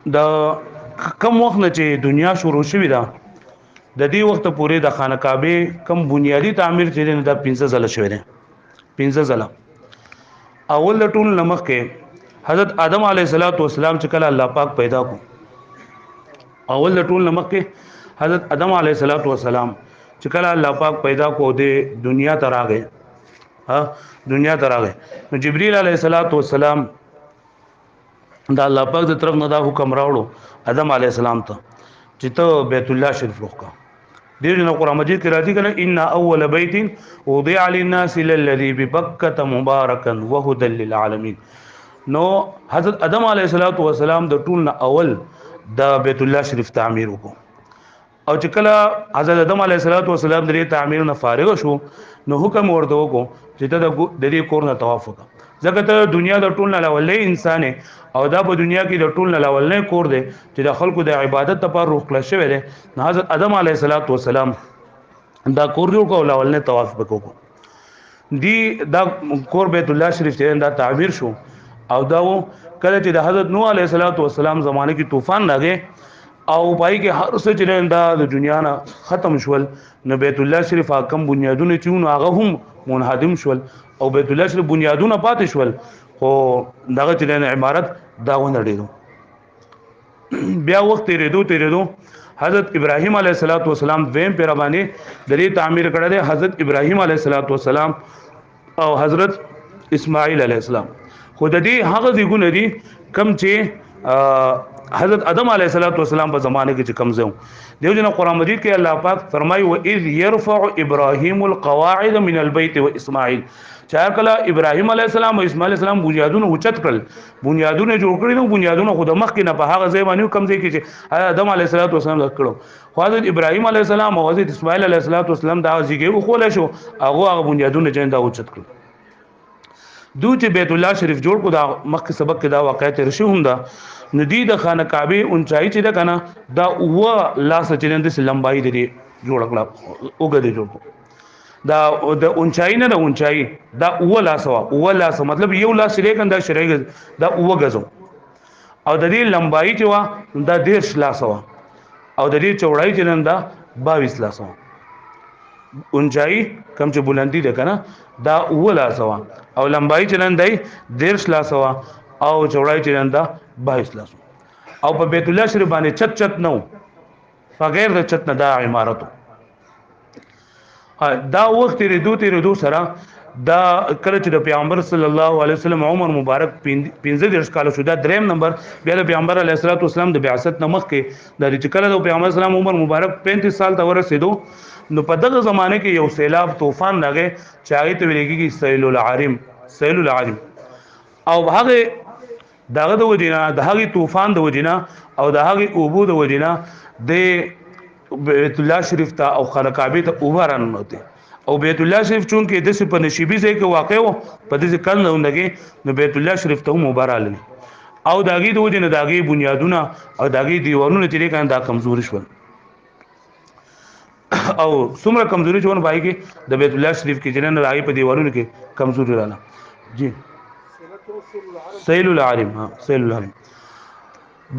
د کم وخت نه چې دنیا شروع شوې ده د دې وخت پورې د خانه کعبه کم بنیادی تعمیر چې د 15 ځله شوی دی 15 ځله اول د ټول نمخ کې حضرت آدم علیه السلام چې کله الله پاک پیدا کو اول د ټول نمخ کې حضرت آدم علیه السلام چې کله الله پاک پیدا کو د دنیا ته راغی ها دنیا ته راغی نو جبرئیل علیه السلام دا الله پاک د طرف نه دا حکم راوړو آدم علیه السلام ته چې ته بیت الله شریف روخه دیر نو قرآن مجید کې راځي کنه ان اول بیت وضع للناس للذي ببکة مبارکا وهدى للعالمین نو حضرت آدم علیه السلام د ټول نه اول د بیت الله شریف تعمیر وکړو او چې کله حضرت آدم علیه السلام د تعمیر نه فارغ شو نو حکم ورته وکړو چې ته د دې کور نه طواف وکړه ځکه ته دنیا د ټول نه اولې انسان او دا په دنیا کې د ټول نه اولې کور دی چې د خلکو د عبادت لپاره روح کړل شوی دی نو حضرت آدم علیه السلام دا کور جوړ کول اولنې طواف وکړو دی دا کور بیت الله شریف ته دا تعبیر شو او دا کله چې د حضرت نوح علیه السلام زمانه کې طوفان راغی او پای کې هر څه چې دا د دنیا نه ختم شول نو بیت الله شریف حکم بنیادونه چې هغه هم منهدم شول او بیت الله شریف بنیادونه پاتې شول خو دغه چې عمارت داونه ډیرو بیا وخت تیرېدو حضرت ابراهیم علیه السلام دویم پیروانی د دې تعمیر کړه د حضرت ابراهیم علیه السلام او حضرت اسماعیل علیه السلام خو د دې هغه ځګونه دي کم چې حضرت آدم علیه السلام په زمانه کې کم زو دیو جن قرآن مجید کې الله پاک فرمایي و اذ يرفع ابراهيم القواعد من البيت واسماعيل چا کله ابراهيم عليه السلام او اسماعیل السلام بنیادونه اوچت کړل بنیادونه جوړ کړی نو بنیادونه خود مخ کې نه په هغه ځای باندې کم ځای کې چې آدم علیه السلام کړو خو حضرت ابراهيم عليه السلام او حضرت اسماعیل علیه السلام دا ځای خو له شو هغه بنیادونه چې دا اوچت کړل دوی چې بیت الله شریف جوړ کو دا مخ سبق کې دا واقعیت رشي هم دا ندی د خانه کعبه اونچای چې دا کنه دا و لاس چې د لمبای دی جوړ کړه اوګه دی جوړ دا د اونچای نه د اونچای دا و لاس مطلب یو لاس لري کنده شریګ دا و غزو او د دې لمبای چې وا دا 10 لاس وا او د دې چوړای چې نن دا 22 لاس وا اونچای کم چې بلندی ده کنه دا و لاس وا او لمبای چې نن دی 10 لاس وا او چوړای چې نن دا 22 لاس او په بیت الله شریف باندې چت نو بغیر د چت نه دا عمارتو دا وخت تیرېدو سره دا کله چې د پیغمبر صلی الله علیه وسلم عمر مبارک 15 کال شو دا دریم نمبر بیا د پیغمبر علیه السلام د بعثت نمخ کې د چې کله د پیغمبر اسلام عمر مبارک 35 سال ته ورسېدو نو په دغه زمانه کې یو سیلاب طوفان راغی چې هغه ته ویل کېږي سیل العارم او هغه دغه د وجینا د هغه طوفان د وجینا او د هغه اوبو د وجینا د بیت الله شریف ته او خانه کعبه ته اوبران نوته او بیت الله شریف چون کې د څه په نشيبي ځای کې واقع وو په دې کله نوندګي نو بیت الله شریف ته مبارال او داګي د وجنه داګي بنیادونه او داګي دیوالونه چې کله دا کمزوري شول او څومره کمزوري شون پای کې د بیت الله شریف کې جنن راغي په دیوالونو کې کمزوري رااله جی سیل العالم سیل العالم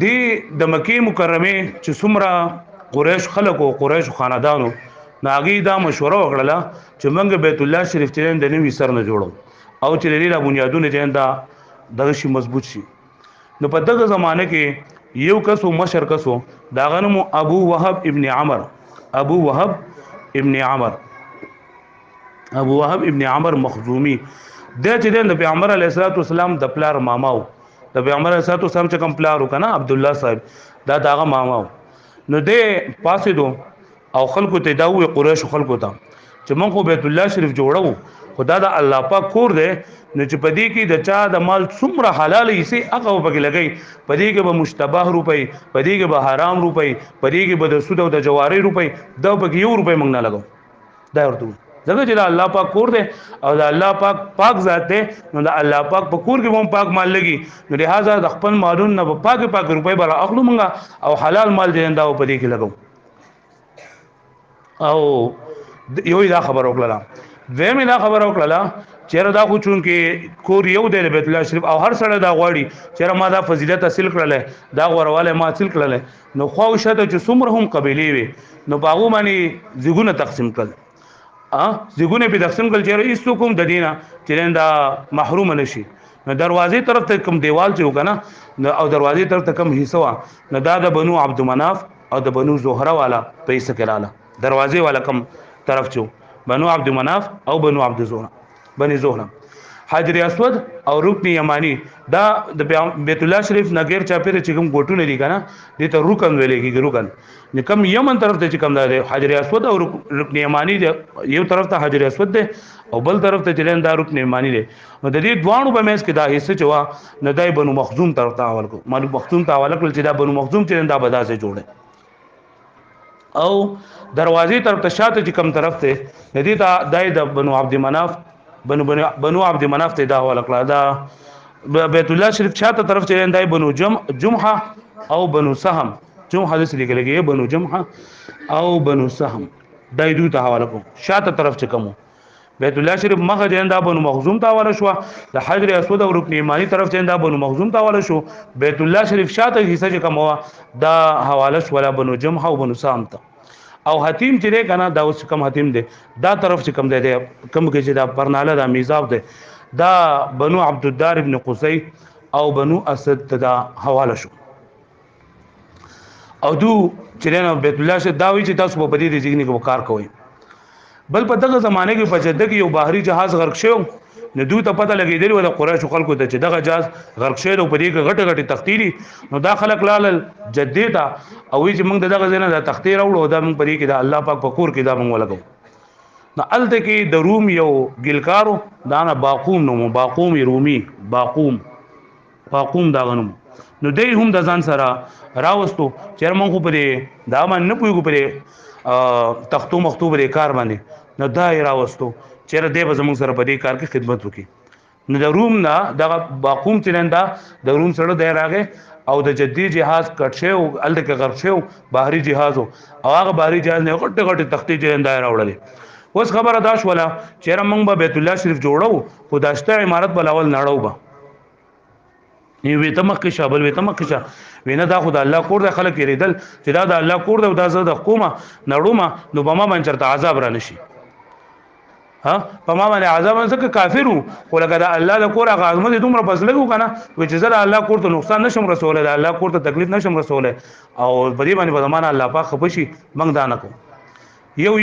دی د مکی مکرمه چې څومره قریش خلکو قریش خاندانو ناګي دا مشوره وکړه چې موږ بیت الله شریف چې د نوې سر نه جوړو او چې لري بنیادونه چې دا دغه شی مضبوط شي نو په دغه زمانه کې یو کسو مشر کسو دا غنم ابو وهب ابن عمر مخزومی د چې د پیغمبر علیه السلام د پلار ماماو د پیغمبر علیه السلام چې کوم پلار وکنه عبد الله صاحب دا داغه ماماو نو دې پاسې دو او خلکو ته دا وی قریش خلکو ته چې مونږ خو بیت الله شریف جوړو خدا دا الله پاک کور دی نو چې پدې کې د چا د مال څومره حلال یې سي هغه پکې لګي پدې کې به مشتبه روپۍ پدې کې به حرام روپۍ پدې کې به د سود او د جواری روپۍ دا پکې یو روپۍ مونږ نه لګو دا ورته ځکه چې الله پاک کور دی او د الله پاک ذات دی نو د الله پاک په کور کې هم پاک مال لګي نو لہذا د خپل مالون نه پاک روپۍ بل اخلو مونږه او حلال مال دې دا په دې کې لګو او یو دا خبر وکړه دوی دا خبر وکړه چیرې دا خو چون کې کور یو دی بیت الله شریف او هر سړی دا غواړي چیرې ما دا فضیلت حاصل کړل دا غورواله ما حاصل کړل نو خو شته چې څومره هم قبيله وي نو باغو باندې زګونه تقسیم کړل زګونه په تقسیم کړل چیرې ایستو کوم د دینه چیرې دا محروم نشي نو دروازې طرف ته کوم دیوال چې وکنه او دروازې طرف ته کوم حصہ وا نو دا د بنو عبد مناف او د بنو زهره والا پیسې کړاله دروازې والا کوم طرف چو بنو عبد مناف او بنو عبد زهره بني زهره حجر اسود او رکن یمانی دا د بیت الله شریف نګیر چاپیره چې کوم ګوټونه دي کنه دې ته رکن ویلې کیږي رکن نکم یمن طرف ته چې کوم دا حجر اسود او رکن یمانی یو طرف ته حجر اسود ده او بل طرف ته چلین دا رکن یمانی ده نو د دې دوانو په میس کې دا حصہ چوا نه دای بنو مخزوم طرف ته اول کو بنو مخزوم ته اول کول چې دا بنو مخزوم چې دا بدا سے جوړه او دروازې طرف ته شاته چې کوم طرف ته ندی دا دای د بنو عبد مناف بنو عبد مناف ته دا ولکړه دا بیت الله شریف شاته طرف چې دای بنو جمحه او بنو سهم جمحه د سلی کېږي بنو جمحه او بنو سهم دای دوی ته حواله کو شاته طرف چې کوم بیت الله شریف مخه جندا بنو مخزوم ته حواله شو د حجر اسود او رکن یمانی طرف جندا بنو مخزوم ته حواله شو بیت الله شریف شاته حصہ چې کوم دا حواله شو ولا بنو جمحه او بنو سهم ته او حتیم چې دی کنه دا اوس کم حتیم دی دا طرف چې کم دی کم کې چې دا پرناله دا میزاب دی دا بنو عبد الدار ابن قصي او بنو اسد دا حواله شو او دو چې نه بیت الله شه دا وی چې تاسو په دې ځګنی کو کار کوئ بل په دغه زمانه کې په جده کې یو بحري جهاز غرق شو نو دوی ته پته لګیدل ول قریش خلکو ته چې دغه جهاز غرق شوی او په دې کې غټه غټه تختیری نو دا خلک لال جدي ته او چې موږ دغه ځنه د تختیر وړو دا موږ په دې کې د الله پاک په کور کې دا موږ ولګو نو الته کې د روم یو ګلکارو دا نه باقوم نو باقوم رومي باقوم دا غنوم نو دوی هم د ځان سره راوستو چې موږ په دې دا باندې نه پویګو په تختو مختوب لري کار باندې نو دا راوستو چیرې دې به زموږ سره په دې کار کې خدمت وکړي نو د روم نه د باقوم چلندا د روم سره د راغې او د جدي جهاز کټ شو الته کې غرق شو بحري جهاز او هغه بحري جهاز نه غټه غټه تختې چلندا راوړلې اوس خبره دا شوله چیرې موږ به بیت الله شریف جوړو خو داشته عمارت بلاول نړو به وی ته مخ شابل وی ته مخ شا وینه دا خدای الله کور د خلک یریدل چې دا د الله کور د زړه د حکومت نړومه نو بما من چرته عذاب را نشي ها په ما باندې عذاب څخه کافرو خو لکه دا الله د کور هغه عظمت دومره بسلګو کنه و چې زړه الله کور ته نقصان نشم رسوله دا الله کور ته تکلیف نشم رسوله او په دې باندې په زمانه الله پاک خپشي منګ دانه کو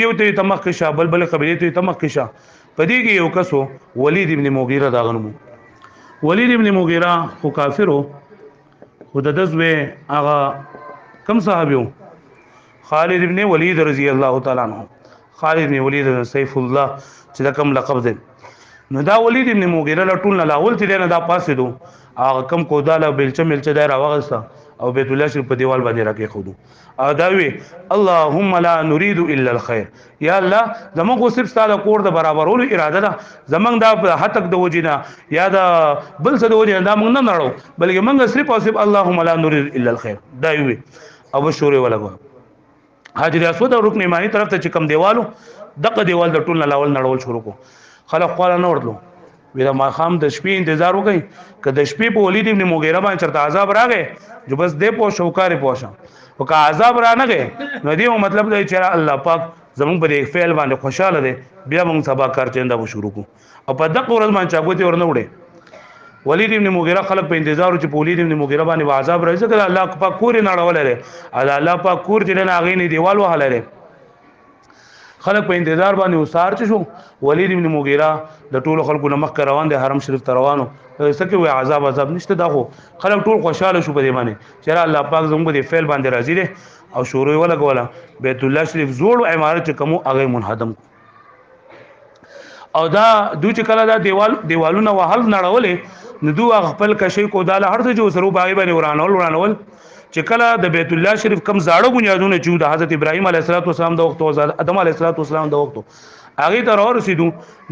یو ته تمخ شا بل قبیله ته تمخ شا په دې کې یو کسو ولید ابن مغیره دا غنمو ولید ابن مغیره خو کافرو خو د دزوی هغه کم صحابیو خالد ابن ولید رضی الله تعالی عنہ خالد ابن ولید سیف الله چې دا کم لقب دی نو دا ولید ابن مغیره لټول نه لاول چې نه دا پاسې دو هغه کم کوداله بلچ ملچ دای راوغستا او بیت الله شریف په دیوال باندې راکې خودو او دا وی اللهم لا نريد الا الخير یا الله زموږ صرف ستاسو کور د برابرولو اراده ده زمنګ دا حتک د وجینا یا دا بل څه د وجینا دا موږ نه نړو بلکې موږ صرف او صرف اللهم لا نريد الا الخير دا وی او شوري ولګو حجر اسود او رکن یمانی طرف ته چې کم دیوالو دغه دیوال د ټول لاول نړول شروع کو خلک خپل نه ورتلو ویدا ما خام د شپې انتظار وکي که د شپې په ولید ابن مغیره باندې چرته عذاب راغې جو بس دې په شوکارې پوښم او که عذاب را نه غې نو دې مطلب دی چې الله پاک زمون په دې فعل باندې خوشاله دی بیا موږ سبا کار چنده شروع کو او په دغه ورځ باندې چاغوتي ورنه وړي ولید ابن مغیره خلک په انتظار چې په ولید ابن مغیره باندې عذاب راځي کله الله پاک کور نه اړول لري الله پاک کور چې نه غې نه دیوال وهاله لري خلک په انتظار باندې وسار چ شو ولید ابن مغیره د ټولو خلکو نه مخ روان دي حرم شریف ته روانو سکه وي عذاب نشته دا خو خلک ټول خوشاله شو په دې باندې چې الله پاک زموږ په فعل باندې راضي دي او شروع ولګولا بیت الله شریف زوړ عمارت کوم هغه منهدم او دا دوی چې کله دا دیوالونه وهل نړولې نو دوه خپل کشي کو داله هر څه جو سرو باغی باندې ورانول چې کله د بیت الله شریف کم زاړه بنیادونه چې د حضرت ابراهیم علیه السلام د وخت او ادم علیه السلام د وخت هغه ته ورسېدو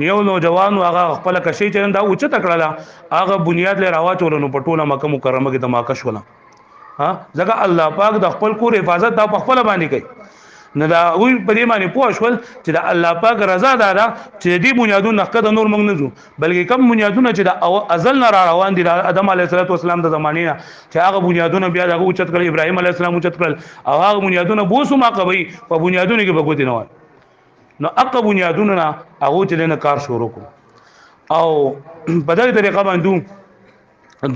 یو نوجوان هغه خپل کشي چې دا اوچ تکړه هغه بنیاد له راواچول نو پټوله مکه مکرمه کې دماکه شول ها ځکه الله پاک د خپل کور حفاظت د خپل باندې کوي نه دا وی په دې باندې پوه شول چې د الله پاک رضا دا ده چې دې بنیادونه نقد نور موږ نه ځو بلکې کم بنیادونه چې د ازل نه را روان دي د ادم علیه السلام د زمانې نه چې هغه بنیادونه بیا دغه اوچت کړل ابراهیم علیه السلام اوچت کړل او هغه بنیادونه بوسو ما کوي په بنیادونه کې بګوت نه وای نو اقا بنیادونه نه هغه چې نه کار شروع کو او په دغه طریقه باندې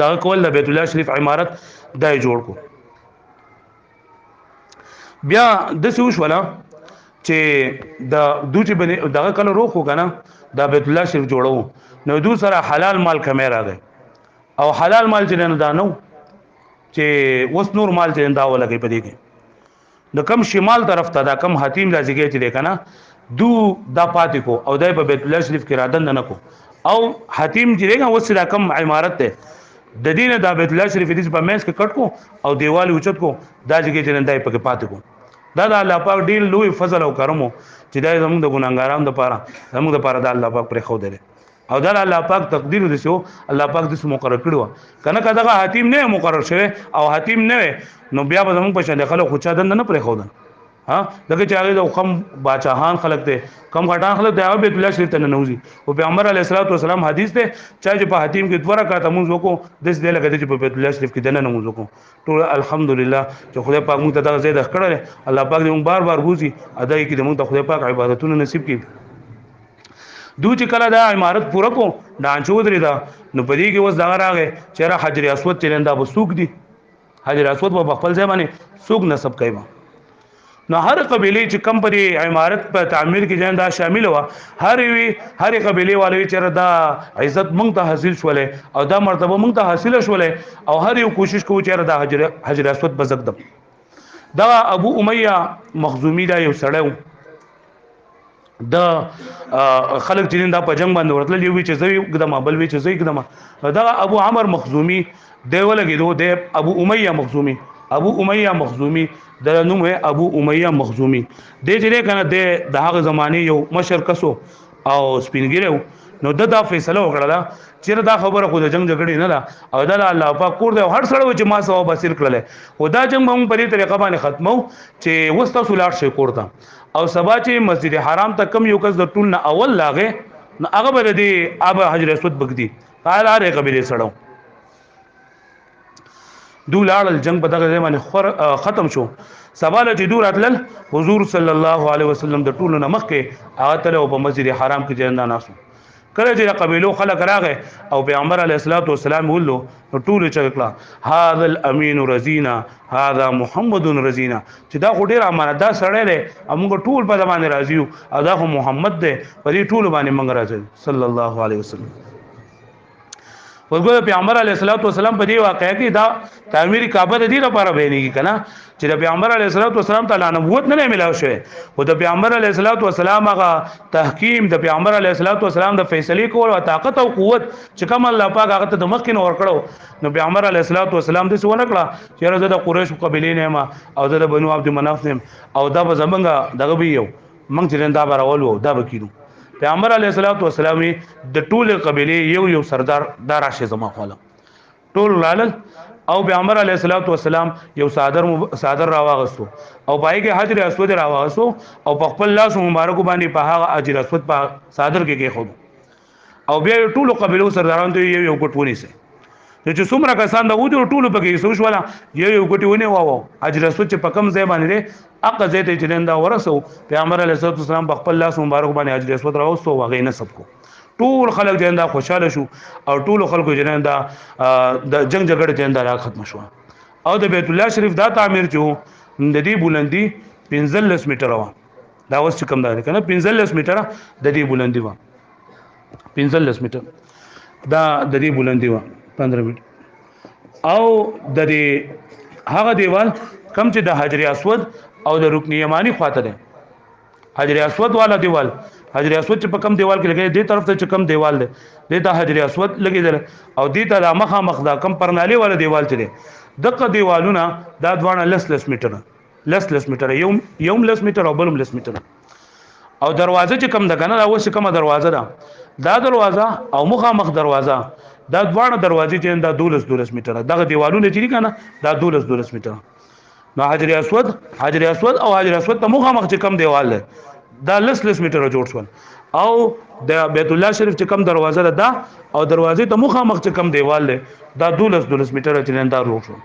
دا کول د بیت الله شریف عمارت دای جوړ کو بیا د سوش ولا چې د دوی بنې دغه کله روخو کنه دا بیت الله شریف جوړو نو دو سره حلال مال کمه راغی او حلال مال چې نه دانو چې وس نور مال چې دا ولګي پدې کې د کم شمال طرف ته دا کم حتیم راځي چې دی کنه دو دا پاتې کو او دای په بیت الله شریف کې رادن نه کو او حتیم چې دی وس دا کم عمارت ته د دینه د بیت الله شریف دې په مېس کې کټ کو او دیوال اوچت کو دا ځکه چې نندای پکې پاتې کو دا د الله پاک ډیر لوی فضل او کرم چې دا زموږ د ګناګارانو لپاره زموږ لپاره د الله پاک پر خو دی او دا الله پاک تقدیر دې شو الله پاک دې مقرر کړو کنه کدا حتیم نه مقرر شوی او حتیم نه نو بیا به زموږ په شان خلک خو چا دند نه پر خو دن ها دغه چې هغه د کم باچاهان خلک ته کم غټان خلک ته بیت الله شریف ته نه نوځي او پیغمبر علیه السلام حدیث ته چې په حتیم کې دوه رکعات مونږ وکړو د دې لګیدل چې په بیت الله شریف کې دنه مونږ وکړو ټول الحمدلله چې خدای پاک مونږ ته دا زیاده کړل الله پاک دې مونږ بار بار بوزي اداي کې دې مونږ ته خدای پاک عبادتونه نصیب کړي دوی چې کله دا عمارت پوره کو ډانچو درې دا نو پدې کې وس دا راغې چې را حجر اسود چرنده بسوک دي حجر اسود په خپل ځای باندې سوق نسب کوي نو هر قبيله چې کم پرې عمارت په تعمیر کې ځان دا شامل و هر قبيله والے چې دا عزت مونږ ته حاصل شولې او دا مرتبه مونږ ته حاصل شولې او هر یو کوشش کوي چې دا حجر اسود بزګدم دا ابو امیہ مخزومی دا یو سړیو دا خلق چې دا په جنگ باندې ورتل یو چې زوی قدمه بل وی چې زوی قدمه دا ابو عمر مخزومی دی ولګیدو د ابو امیہ مخزومی ابو امیہ مخزومی د نوم ابو امیہ مخزومی د چې کنه د هغه زمانه یو مشر کسو او سپینګیرو نو دا فیصله وکړه چې دا خبره خو د جنگ جګړې نه ده او دا الله پاک کور دی هر سړی چې ما سو بصیر کړل او دا جنگ هم په دې طریقه باندې ختمو چې وستا سولار شي کوړه او سبا چې مسجد حرام ته کم یو کس د ټول نه اول لاغه نو هغه به د اب حجر اسود بغدی قال هر قبيله سړو دو لاړ جنگ په دغه ځای باندې ختم شو سبا له چې دور اتل حضور صلی الله علیه وسلم د ټول نه مخکې هغه تل په مسجد حرام کې ځای نه ناسو کله چې قبيلو خلک راغې او پیغمبر علیه الصلاۃ والسلام ولو ټول چکلا هاذا الامین رزینا هاذا محمد رزینا چې دا ډیر امانتدار سړی دی موږ ټول په باندې راضی یو دا خو محمد دی په دې ټول باندې موږ راضی صلی الله علیه وسلم ورګو پیغمبر علیه الصلاۃ والسلام په دې واقعې کې دا تعمیر کعبه د دې لپاره بیانېږي کنه چې د پیغمبر علیه الصلاۃ والسلام تعالی نبوت نه ملاو شوی او د پیغمبر علیه الصلاۃ والسلام هغه تحکیم د پیغمبر علیه الصلاۃ والسلام د فیصله کول او طاقت او قوت چې کوم الله پاک هغه ته د مخکې نور کړو نو پیغمبر علیه الصلاۃ والسلام دې څه ونه کړه چې راځه د قریش قبیله نه ما او د بنو عبد مناف نه او دا به زمونږ دغه به یو موږ چې دا برول وو دا بکینو پیغمبر علیه الصلاۃ والسلام د ټول قبیله یو سردار دار راشه زما خپل ټول لال او پیغمبر علیه الصلاۃ والسلام یو صادر راواغسو او پای کې حجر اسود راواغسو او په خپل لاس مبارک باندې په هغه حجر اسود په صادر کې خو او بیا ټول قبیلو سرداران ته یو ګټونی سي چې څومره کسان د وډو ټولو پکې سوش ولا یو ګټونه واو حجر اسود چې په کم ځای باندې اقا ځای ته چې دا ورسو پیغمبر علیه الصلاۃ والسلام په خپل لاس مبارک باندې حجر اسود راوستو واغې نه سب کو ټول خلک جندا خوشاله شو او ټول خلکو جندا د جنگ جګړه جندا را ختم شو او د بیت الله شریف دا تعمیر جو د دې بلندی 15 میټر و دا اوس کم ده کنه 15 میټر د دې بلندی و 15 میټر دا د دې بلندی و 15 میټر او د دې هغه دیوال کم چې د حجر اسود او د رکن یمانی خواته ده حجر اسود والا دیوال حجر اسود چې په کم دیوال کې لګي دې طرف ته چې کم دیوال دی دې ته حجر اسود لګیدل او دې ته مخ دا کم پرنالي والا دیوال چې دی دغه دیوالونه دا دوانه لس میټر یوم لس میټر او بلم لس میټر او دروازه چې کم ده کنه دا اوس کومه دروازه ده دا دروازه او مخ دروازه دا دوانه دروازې چې دا 12 میټر دغه دیوالونه چې کنه دا 12 میټر نو حجر اسود او حجر اسود ته مخامخ چې کم دیوال دی دا لس میټره جوړ شول او د بیت الله شریف چې کم دروازه ده دا او دروازې ته مخامخ چې کم دیوال دی دا 12 میټره چې نن دا جوړ شو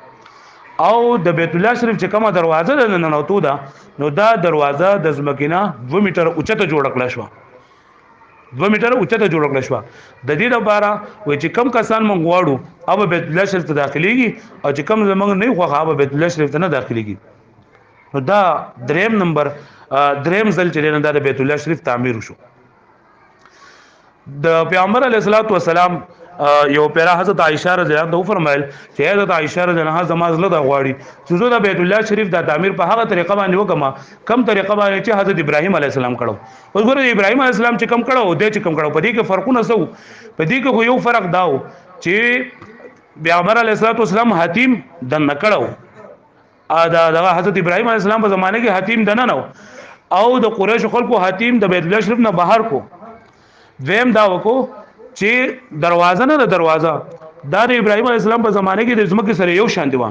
او د بیت الله شریف چې کومه دروازه ده نن نوتو ده نو دا دروازه د زمکینه 2 میټر اوچته جوړ کړل شو 2 میټر اوچته جوړ کړل شو د دې لپاره وای چې کم کسان مونږ غواړو او بیت الله شریف ته داخليږي او چې کم زمونږ نه خوخه او بیت الله شریف ته نه داخليږي نو دا دریم نمبر دریم ځل چې نه د بیت الله شریف تعمیر شو د پیغمبر علیه الصلاۃ والسلام یو پیرا حضرت عائشہ رضی الله عنها فرمایل چې حضرت عائشہ رضی الله عنها زمازله د غواړي چې زه د بیت الله شریف د تعمیر په هغه طریقه باندې وکم کم طریقه باندې چې حضرت ابراهیم علیه السلام کړو اوس ګوره ابراهیم علیه السلام چې کم کړو د چې کم کړو په دې کې فرقونه سو په دې کې یو فرق داو چې پیغمبر علیه الصلاۃ والسلام حتیم د نکړو دا حضرت ابراهیم علیه السلام په زمانه کې حتیم د نه نو او د قریش خلکو حتیم د بیت الله شریف نه بهر کو ویم دا وکړو چې دروازه نه دروازه د ابراهيم عليه السلام په زمانه کې د زمکه سره یو شان دی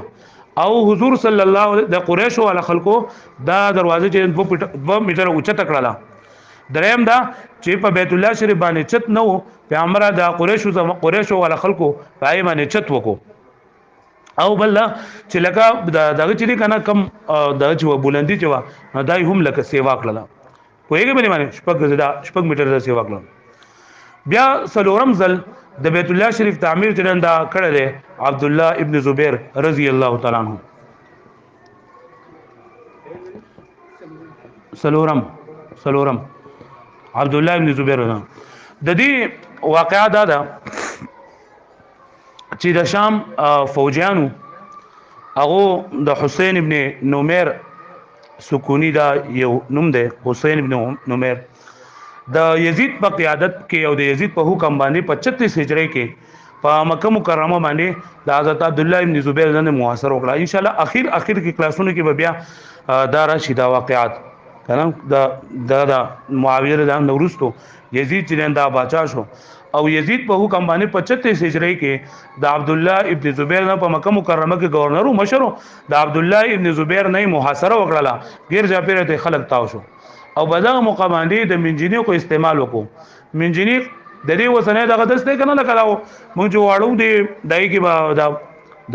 او حضور صلی الله علیه د قریش او خلکو دا دروازه چې 2 میټر اوچته کړله دریم دا چې په بیت الله شریف باندې چت نو پیغمبر د قریش او خلکو پای باندې چت وکړو او بل چې لکه دغه چې کنه کم دغه چې بلندی چې دای هم لکه سیوا کړله کویږي باندې شپږ میټر د سیوا کړله بیا سلورم ځل د بیت الله شریف تعمیر چرنده کړه دی عبد الله ابن زبیر رضی الله تعالی عنہ سلورم عبد الله ابن زبیر د دې واقعا دا ده چې د شام فوجیانو هغه د حسین ابن نمیر سکونی دا یو نوم دی حسین ابن نمیر د یزید په قیادت کې او د یزید په حکم باندې په 36 هجری کې په مکه مکرمه باندې د حضرت عبد الله ابن زبیر باندې محاصره وکړه ان شاء الله اخر کې کلاسونو کې بیا دا راشي دا واقعات کنه د معاویه د نورستو یزید چې دا بادشاہ شو او یزید په حکم باندې په 36 هجری کې د عبد الله ابن زبیر نه په مکه مکرمه کې گورنر او مشر د عبد الله ابن زبیر نه محاصره وکړه غیر ځاپیره ته خلک تاو شو او بدغه مقاماندی د منجنی کو استعمال وکړو منجنی د دې وسنه دغه دسته کنه لکه مونږ جو واړو دی دای کی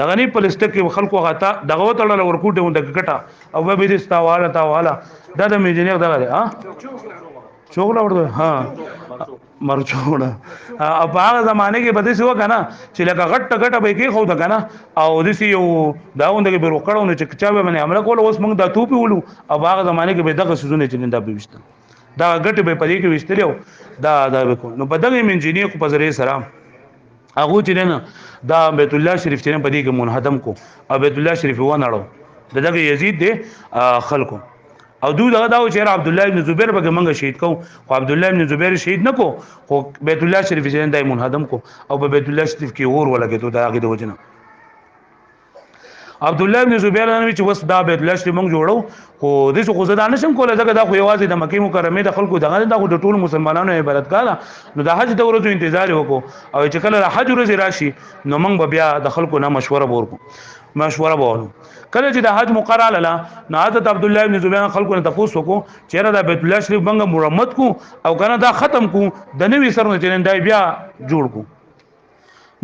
دغه نه پلسټک کې خلکو غتا دغه وتړل ورکوټه د کټه او به دې تاواله دا د منجنی دغه ها چوغلا ورته ها مرچوړه او په هغه زمانه کې بده شو کنه چې لکه غټه به کې خو دا کنه او د سی یو داوند کې بیرو کړو نه چې چا به باندې عمل کول اوس موږ د توپی ولو او هغه زمانه کې به دغه سيزونه چې دا به وشته دا غټه به پدې کې وشتلو دا به کو نو بدغه منجینی کو په ذریعہ سلام هغه چې نه دا بیت الله شریف چې په دې کې منهدم کو او بیت الله شریف و نړو دغه یزید دی خلکو او دوی دغه دا چې عبد الله ابن زبیر به منګه شهید کو خو عبد الله ابن زبیر شهید نکو خو بیت الله شریف چې دای منهدم کو او په بیت الله شریف کې اور ولګېدو دا هغه د وجنه عبد الله ابن زبیر نن چې وس دا بیت الله شریف موږ جوړو خو د څه خو ځدان نشم کوله دا خو یوازې د مکه مکرمه د خلکو دغه د ټول مسلمانانو عبادت کاله نو د حج د ورځو انتظار وکړو او چې کله حج ورځ راشي نو موږ بیا د خلکو نه مشوره ورکو کله چې د حج مقرره لاله نو حضرت عبد الله ابن زبیر خلکو نه تاسو کو چیرې د بیت الله شریف بنګ مرمت کو او کنه دا ختم کو د نوې سر نه چرندای بیا جوړ کو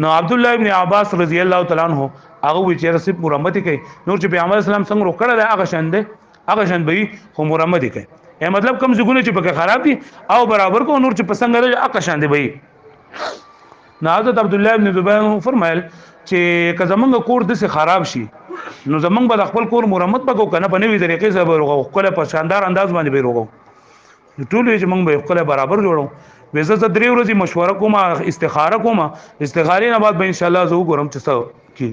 نو عبد الله ابن عباس رضی الله تعالی عنہ هغه وی چیرې سپ مرمت کوي نور چې پیغمبر اسلام څنګه روکړه هغه شان دی هغه شان به خو مرمت کوي یا مطلب کم زګونه چې پکې خراب دي او برابر کو نور چې پسنګ لري هغه شان دی به نو حضرت عبد الله ابن زبیر فرمایل چې که زمونږ کور د څه خراب شي نو زمونږ به خپل کور مرمت پکو کنه په نوې طریقې سره ورغو خپل په شاندار انداز باندې به ورغو ټول چې موږ به خپل برابر جوړو وزه زه 3 ورځې مشوره کوم استخاره کوم استخارې نه بعد به ان شاء الله زه وګورم چې څه کی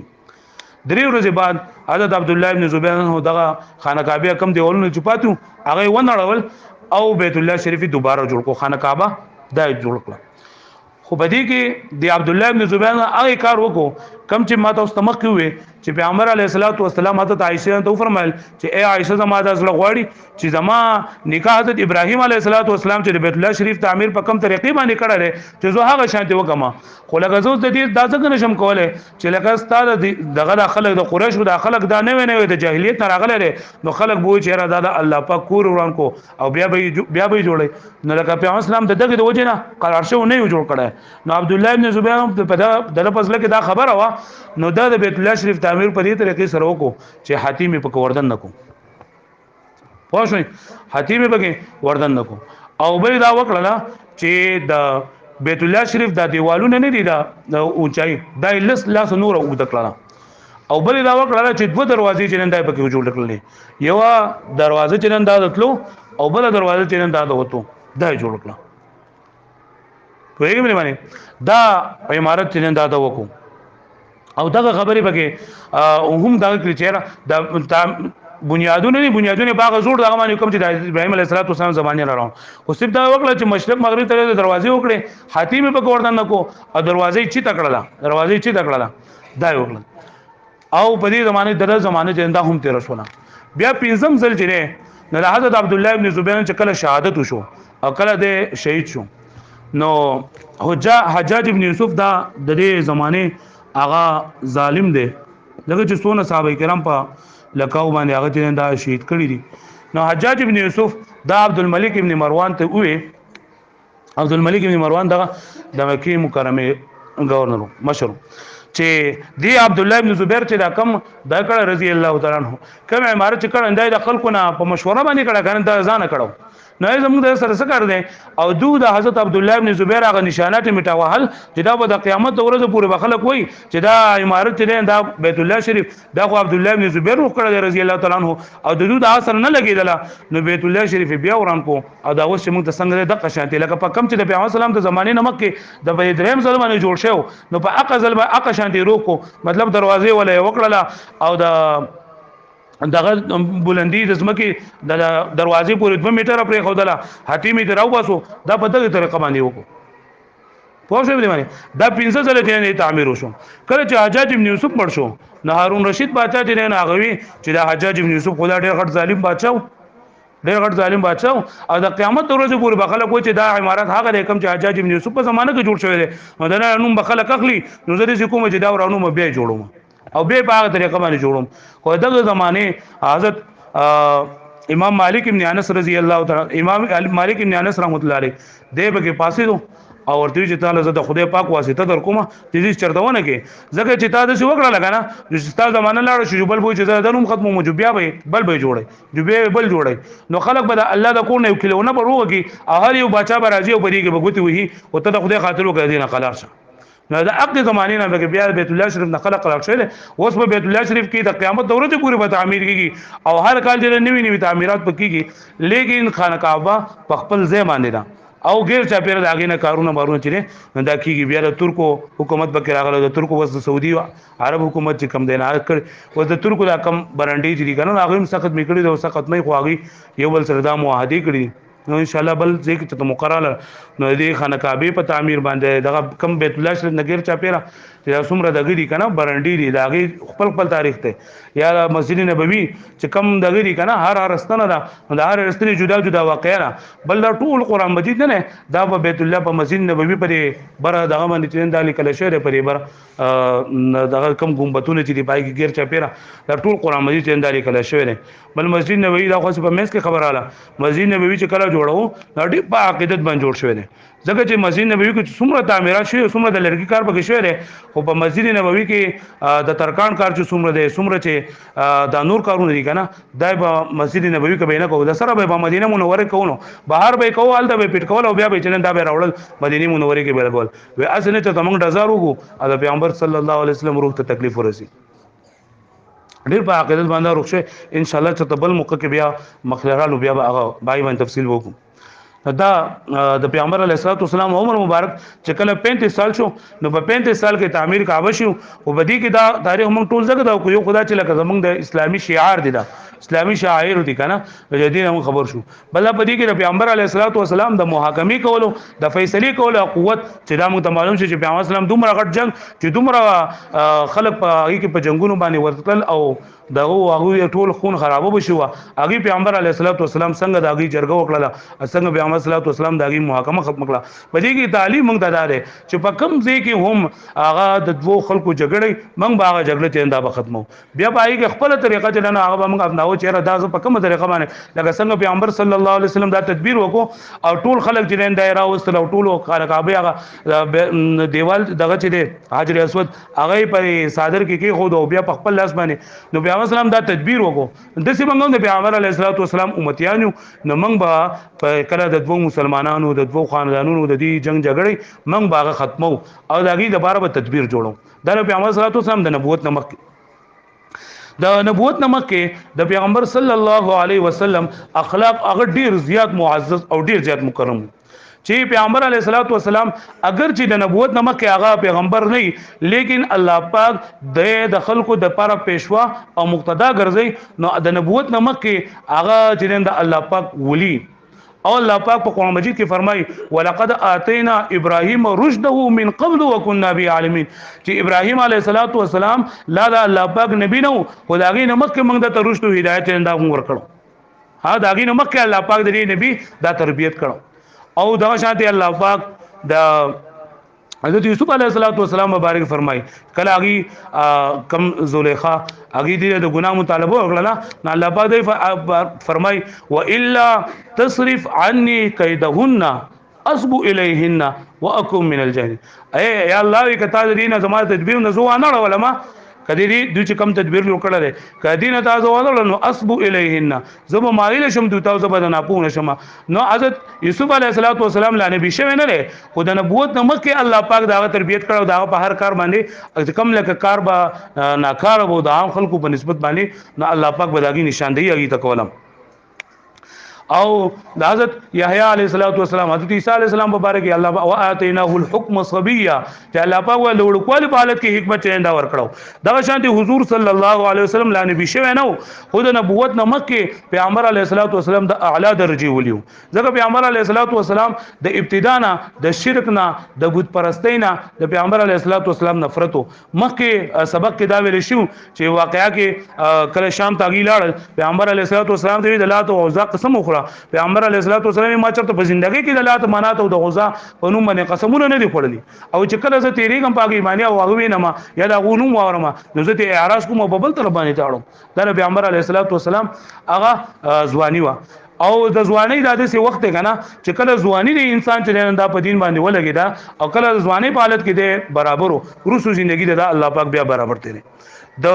3 ورځې بعد حضرت عبد الله ابن زبیر دغه خانه کعبه کم دیولنه چپاتو هغه ونړول او بیت الله شریف دوباره جوړ کو خانه کعبه دای جوړ کړ خو بدی کې دی عبد الله ابن زبیر هغه کار وکړو کم چې ماته واستمخ کوي چې پیغمبر علیه الصلاۃ والسلام حضرت عائشه ته فرمایل چې اے عائشه زما د زړه غواړي چې زما نکاح حضرت ابراهیم علیه الصلاۃ والسلام چې بیت الله شریف تعمیر په کوم طریقې باندې کړل چې زه هغه شانتي وکم خو لکه زه د دې دا څنګه نشم کولای چې لکه ستاره دغه خلک د قریش او د خلک دا نه ویني د جاهلیت نه راغله نو خلک بو چې را دا الله پاک کور وران کو او بیا به جوړي نو لکه پیغمبر اسلام دغه د وجه نه قرار شو نه جوړ کړه نو عبد الله ابن زبیر په د لفظ لکه دا خبره وا نو دا د بیت الله شریف تعمیر په دې طریقې سره وکړو چې حاتم په وردن نکو پوه شئ حاتم په وردن نکو او بل دا وکړه چې د بیت الله شریف د دیوالونو نه دي دا اونچای دا لاس نور او د کړه او بل دا وکړه چې دوه دروازې چې نن دای پکې جوړ کړلې یو دروازه چې نن دا دتلو او بل دروازه چې نن دا وته دا جوړ کړل کویږي باندې دا عمارت چې نن دا وکړو او دا خبرې پکې هم دا کړی چې دا بنیادونه باغ زوړ دغه باندې کوم چې د ابراهيم عليه السلام زمانه راو خو صرف دا وکړه چې مشرق مغرب ته دروازې وکړي حاتم په وردن نکو او دروازې چې تکړه دا وکړه او په دې زمانه د زمانه چې دا هم تیر شونه بیا پنځم ځل چې نه حضرت عبد الله ابن زبیر چې کله شهادت وشو او کله د شهید شو نو حجاج ابن یوسف دا د دې زمانه هغه ظالم دی لکه چې څونه صحابه کرام په لکاو باندې هغه چې دا شهید کړی دي نو حجاج ابن یوسف دا عبد الملک ابن مروان ته وې عبد الملک ابن مروان دا د مکه مکرمه گورنر مشر چې دی عبد الله ابن زبیر چې دا کم دا کړه رضی الله تعالی عنہ کوم عمارت چې کړه اندای د خلکو نه په مشوره باندې کړه کنه دا ځان کړه نو زموږ د سره څه کړ دي او دو د حضرت عبد الله ابن زبیر هغه نشانات میټاوهل چې دا د قیامت ورځ پورې بخلک وای چې دا عمارت دی دا بیت الله شریف دا خو عبد الله ابن زبیر کړه رضی الله تعالی عنہ او د دو د اثر نه لګیدل نو بیت الله شریف بیا وران کو او دا اوس موږ ته څنګه د قشانتی لکه په کم چې د پیغمبر سلام د زمانه نمک کې د دریم ظلمانه جوړ شو نو په اقزل به اقشانتی روکو مطلب دروازې ولا وکړه او د دغه بلندی د زمکه د دروازې پورې 2 میټر پرې خودله حاتمی دراو باسو دا په دغه طریقه باندې وکړو پوه شئ باندې دا 15 ځله ته تعمیر وشو کله چې حجاج ابن یوسف مړ شو نه هارون رشید بادشاہ چې نه غوي چې دا حجاج ابن یوسف خدا ډېر غټ ظالم بادشاہ او د قیامت ورځې پورې بخله کوي چې دا عمارت هغه رقم چې حجاج ابن یوسف په زمانه کې جوړ شوی دی مدنه نوم بخله کخلی نو زه دې کوم چې دا ورانو بیا جوړوم او به په هغه طریقه باندې جوړوم خو دغه زمانه حضرت امام مالک ابن انس رضی الله تعالی امام مالک ابن انس رحمت الله علیه دې به کې پاسې دو او ورته چې تعالی زه د خدای پاک واسطه در کومه دې چرته ونه کې ځکه چې تا د څه وکړه لګا نه چې ستاسو زمانه لاړ شو بل بو چې د نوم ختمو مجبیا به بل به جوړي بل جوړي نو خلک به الله د کو نه کلونه بروږي او هر یو بچا به راځي او بریږي به ګوتی وਹੀ او ته د خدای خاطر وکړي دینه خلاص نو دا عقد زمانه نه به بیا بیت الله شریف نه خلق راځي اوس په بیت الله شریف کې د قیامت دوره ته پوری به تعمیر کیږي او هر کال د نوې تعمیرات پکېږي لیکن خانه کعبه په خپل ځای باندې ده او غیر چا پیر داګه نه کارونه چې دا کیږي بیا د ترکو حکومت بکې راغله د ترکو وس د سعودي عرب حکومت چې کم دینه کړ و د ترکو دا کم برانډي چې کنه هغه هم سخت میکړي د سخت مې خواږي یو بل سره دا معاهده کړی نو ان شاء الله بل ځکه چې مقرره نو دې خانه کعبه په تعمیر باندې دغه کم بیت الله شریف نګیر چا پیرا چې څومره دغه دي کنه برانډي دي داغه خپل تاریخ ته یا مسجد نبوي چې کم دغه دي کنه هر استنه دا هر استنه جدا واقعا بل دا ټول قران مجید نه دا په بیت الله په مسجد نبوي پرې بر دغه باندې چې دالي کله شهر پرې بر دغه کم ګمبتونه چې دی پای کې غیر چا پیرا دا ټول قران مجید چې دالي کله شهر بل مسجد نبوي دا خو په مېس کې خبر اله مسجد نبوي چې کله جوړو دا ډېر په عقیدت باندې جوړ شوی دی ځکه چې مسجد نبوي کې څومره تعمیرات شوی څومره د لرګي کار پکې شوی دی خو په مسجد نبوي کې د ترکان کار چې څومره دی څومره چې د نور کارونه دي کنه دا په مسجد نبوي کې به نه کوو د سره به په مدینه منوره کوو بهر به کوو الته به پټ کول او بیا به چنن دا به راوړل مدینه منوره کې به کول و اسنه چې تمنګ ډزار وګو د پیغمبر صلی الله علیه وسلم روح ته تکلیف ورسي ډیر په عقیدت باندې روښه ان شاء الله چې تبل موقع کې بیا مخلرالو بیا هغه بای باندې تفصیل وکړو دا د پیغمبر علیه السلام عمر مبارک چې کله 35 سال شو نو په 35 سال کې تعمیر کعبه شو او بدی کې دا تاریخ موږ ټول زګ دا یو خدا چې لکه زمونږ د اسلامي شعار دي دا اسلامي شاعر دي کنه جدي هم خبر شو بل په دې کې پیغمبر علیه الصلاۃ والسلام د محاکمې کولو د فیصله کولو قوت چې دا موږ معلوم شي چې پیغمبر اسلام دومره غټ جنگ چې دومره خلک په هغه کې په جنگونو باندې ورتل او دغه هغه ټول خون خرابو بشو هغه پیغمبر علیه الصلاۃ والسلام څنګه د هغه جرګه وکړه څنګه پیغمبر صلی الله علیه وسلم د هغه محاکمه ختم کړه په دې کې تعلیم موږ ته دار چې په کوم ځای کې هم هغه د دوه خلکو جګړې موږ به هغه جګړه چې انده به ختمو بیا په هغه خپل طریقه چې نه هغه موږ اپناو چې دا په کومه طریقه باندې لکه څنګه پیغمبر صلی الله علیه وسلم دا تدبیر وکړو او ټول خلک چې نه دایره وستل او ټول کعبه هغه دیوال دغه چې دی حجر اسود هغه په صادر کې خود او بیا په خپل لاس باندې نو پیغمبر اسلام دا تدبیر وکړو د څه موږ د پیغمبر علیه الصلاۃ والسلام امتیانو نو موږ به په کله د دوه مسلمانانو د دوه خاندانونو د دې جنگ جګړې موږ باغه ختمو او د هغې دپاره به تدبیر جوړو دا د پیغمبر صلی الله علیه وسلم د نبوت نه مخکې د نبوت نه مخکې د پیغمبر صلی الله علیه وسلم اخلاق هغه ډیر زیات معزز او ډیر زیات مکرم چې پیغمبر علیه الصلاۃ والسلام اگر چې د نبوت نه مخکې هغه پیغمبر نه لیکن الله پاک د خلکو د لپاره پیشوا او مقتدا ګرځي نو د نبوت نه مخکې هغه چې د الله پاک ولی او الله پاک په قرآن مجید کې فرمایي ولقد اتینا ابراهیم رشده من قبل وكنا به عالمین چې ابراهیم علیه الصلاۃ والسلام لا د الله پاک نبی نو خدای نه مخکې موږ د رشد او هدایت انده ورکړو ها دا غي نه مخکې الله پاک د نبی دا تربیت کړو او دا شانته الله پاک د حضرت یوسف علیه السلام مبارک فرمای کله هغه کم زلیخا هغه دې د ګناه مطالبه وکړه نه الله پاک دې فرمای و الا تصرف عني كيدهن اصب اليهن واكون من الجاهلين اے یا الله کتا دې نه زما تدبیر نه زو نه علماء کدی دې چې کم تدبیر وکړه دې کدی نه تاسو ولر نو اسبو الیهن زب مایل شم دوی تاسو به نه پونه شم نو حضرت یوسف علیه السلام لا نبی شوی نه لري خو د نبوت نه مخکې الله پاک دا تربیت کړو دا په هر کار باندې کم لکه کار به ناکار وو د عام خلکو په نسبت باندې نو الله پاک به داږي نشاندهي هغه تکولم او د حضرت یحیی علیه السلام حضرت عیسی علیه السلام مبارک الله واتیناه الحکم صبیا چې الله پاک ول وړکوال په حالت کې حکمت چیندا ورکړو دا شانتي حضور صلی الله علیه وسلم لا نبی شوی نو خود نبوت نه مکه پیغمبر علیه السلام د اعلی درجه ولیو ځکه پیغمبر علیه السلام د ابتدا نه د شرک نه د بت پرستی نه د پیغمبر علیه السلام نفرتو مکه سبق کې دا ویل شو چې واقعیا کې کله شام تاګی لاړ پیغمبر علیه السلام ته د لات او عزا قسم وخوړه پیغمبر علیه السلام ما چرته په ژوندۍ کې د لات منات او د غزا په نوم باندې قسمونه نه دي خوړلي او چې کله زه تیریږم په ایمانی او هغه وینم یا دا غونوم وارم نو زه ته اعراض کوم په بل تر باندې تاړم دا پیغمبر علیه السلام هغه ځواني وا او د ځواني د داسې وخت کنه چې کله ځواني د انسان چې دا په دین باندې ولګي دا او کله ځواني په حالت کې د برابرو روسو ژوندۍ د الله پاک بیا برابر تیری د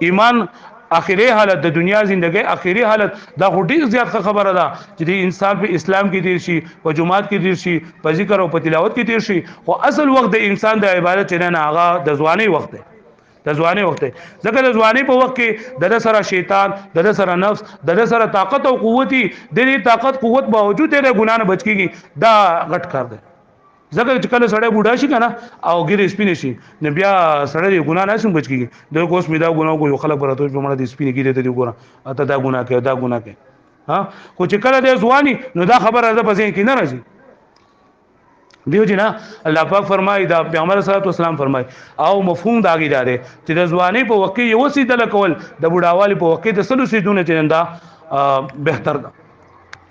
ایمان اخیری حالت د دنیا ژوندۍ اخیری حالت دا ډیر زیات خبره ده چې د انسان په اسلام کې تیر شي په جمعات کې تیر شي په ذکر او په تلاوت کې تیر شي او اصل وخت د انسان د عبادت نه هغه د ځواني وخت دی د ځواني وخت ځکه د ځواني په وخت کې د سره شیطان د سره نفس د سره طاقت او قوتي د دې طاقت قوت باوجود د ګنا نه بچ کیږي دا غټ کار دی ځکه چې کله سړی بوډا شي کنه او ګیره سپینې شي نو بیا سړی ګنا نه سم بچ کیږي د کوس میدا ګنا کو خلک برته په مړه د سپینې ګیره ته دی ګورا اته دا ګنا کوي دا ګنا کوي ها خو چې کله د ځواني نو دا خبره ده په ځین کې نه راځي دیو جنا الله پاک فرمایي دا پیغمبر صلی الله علیه وسلم فرمایي او مفهوم داګی داره چې د ځواني په وخت کې یو سي دل کول د بوډاوالي په وخت کې د سلو سي دونه چې دا بهتر ده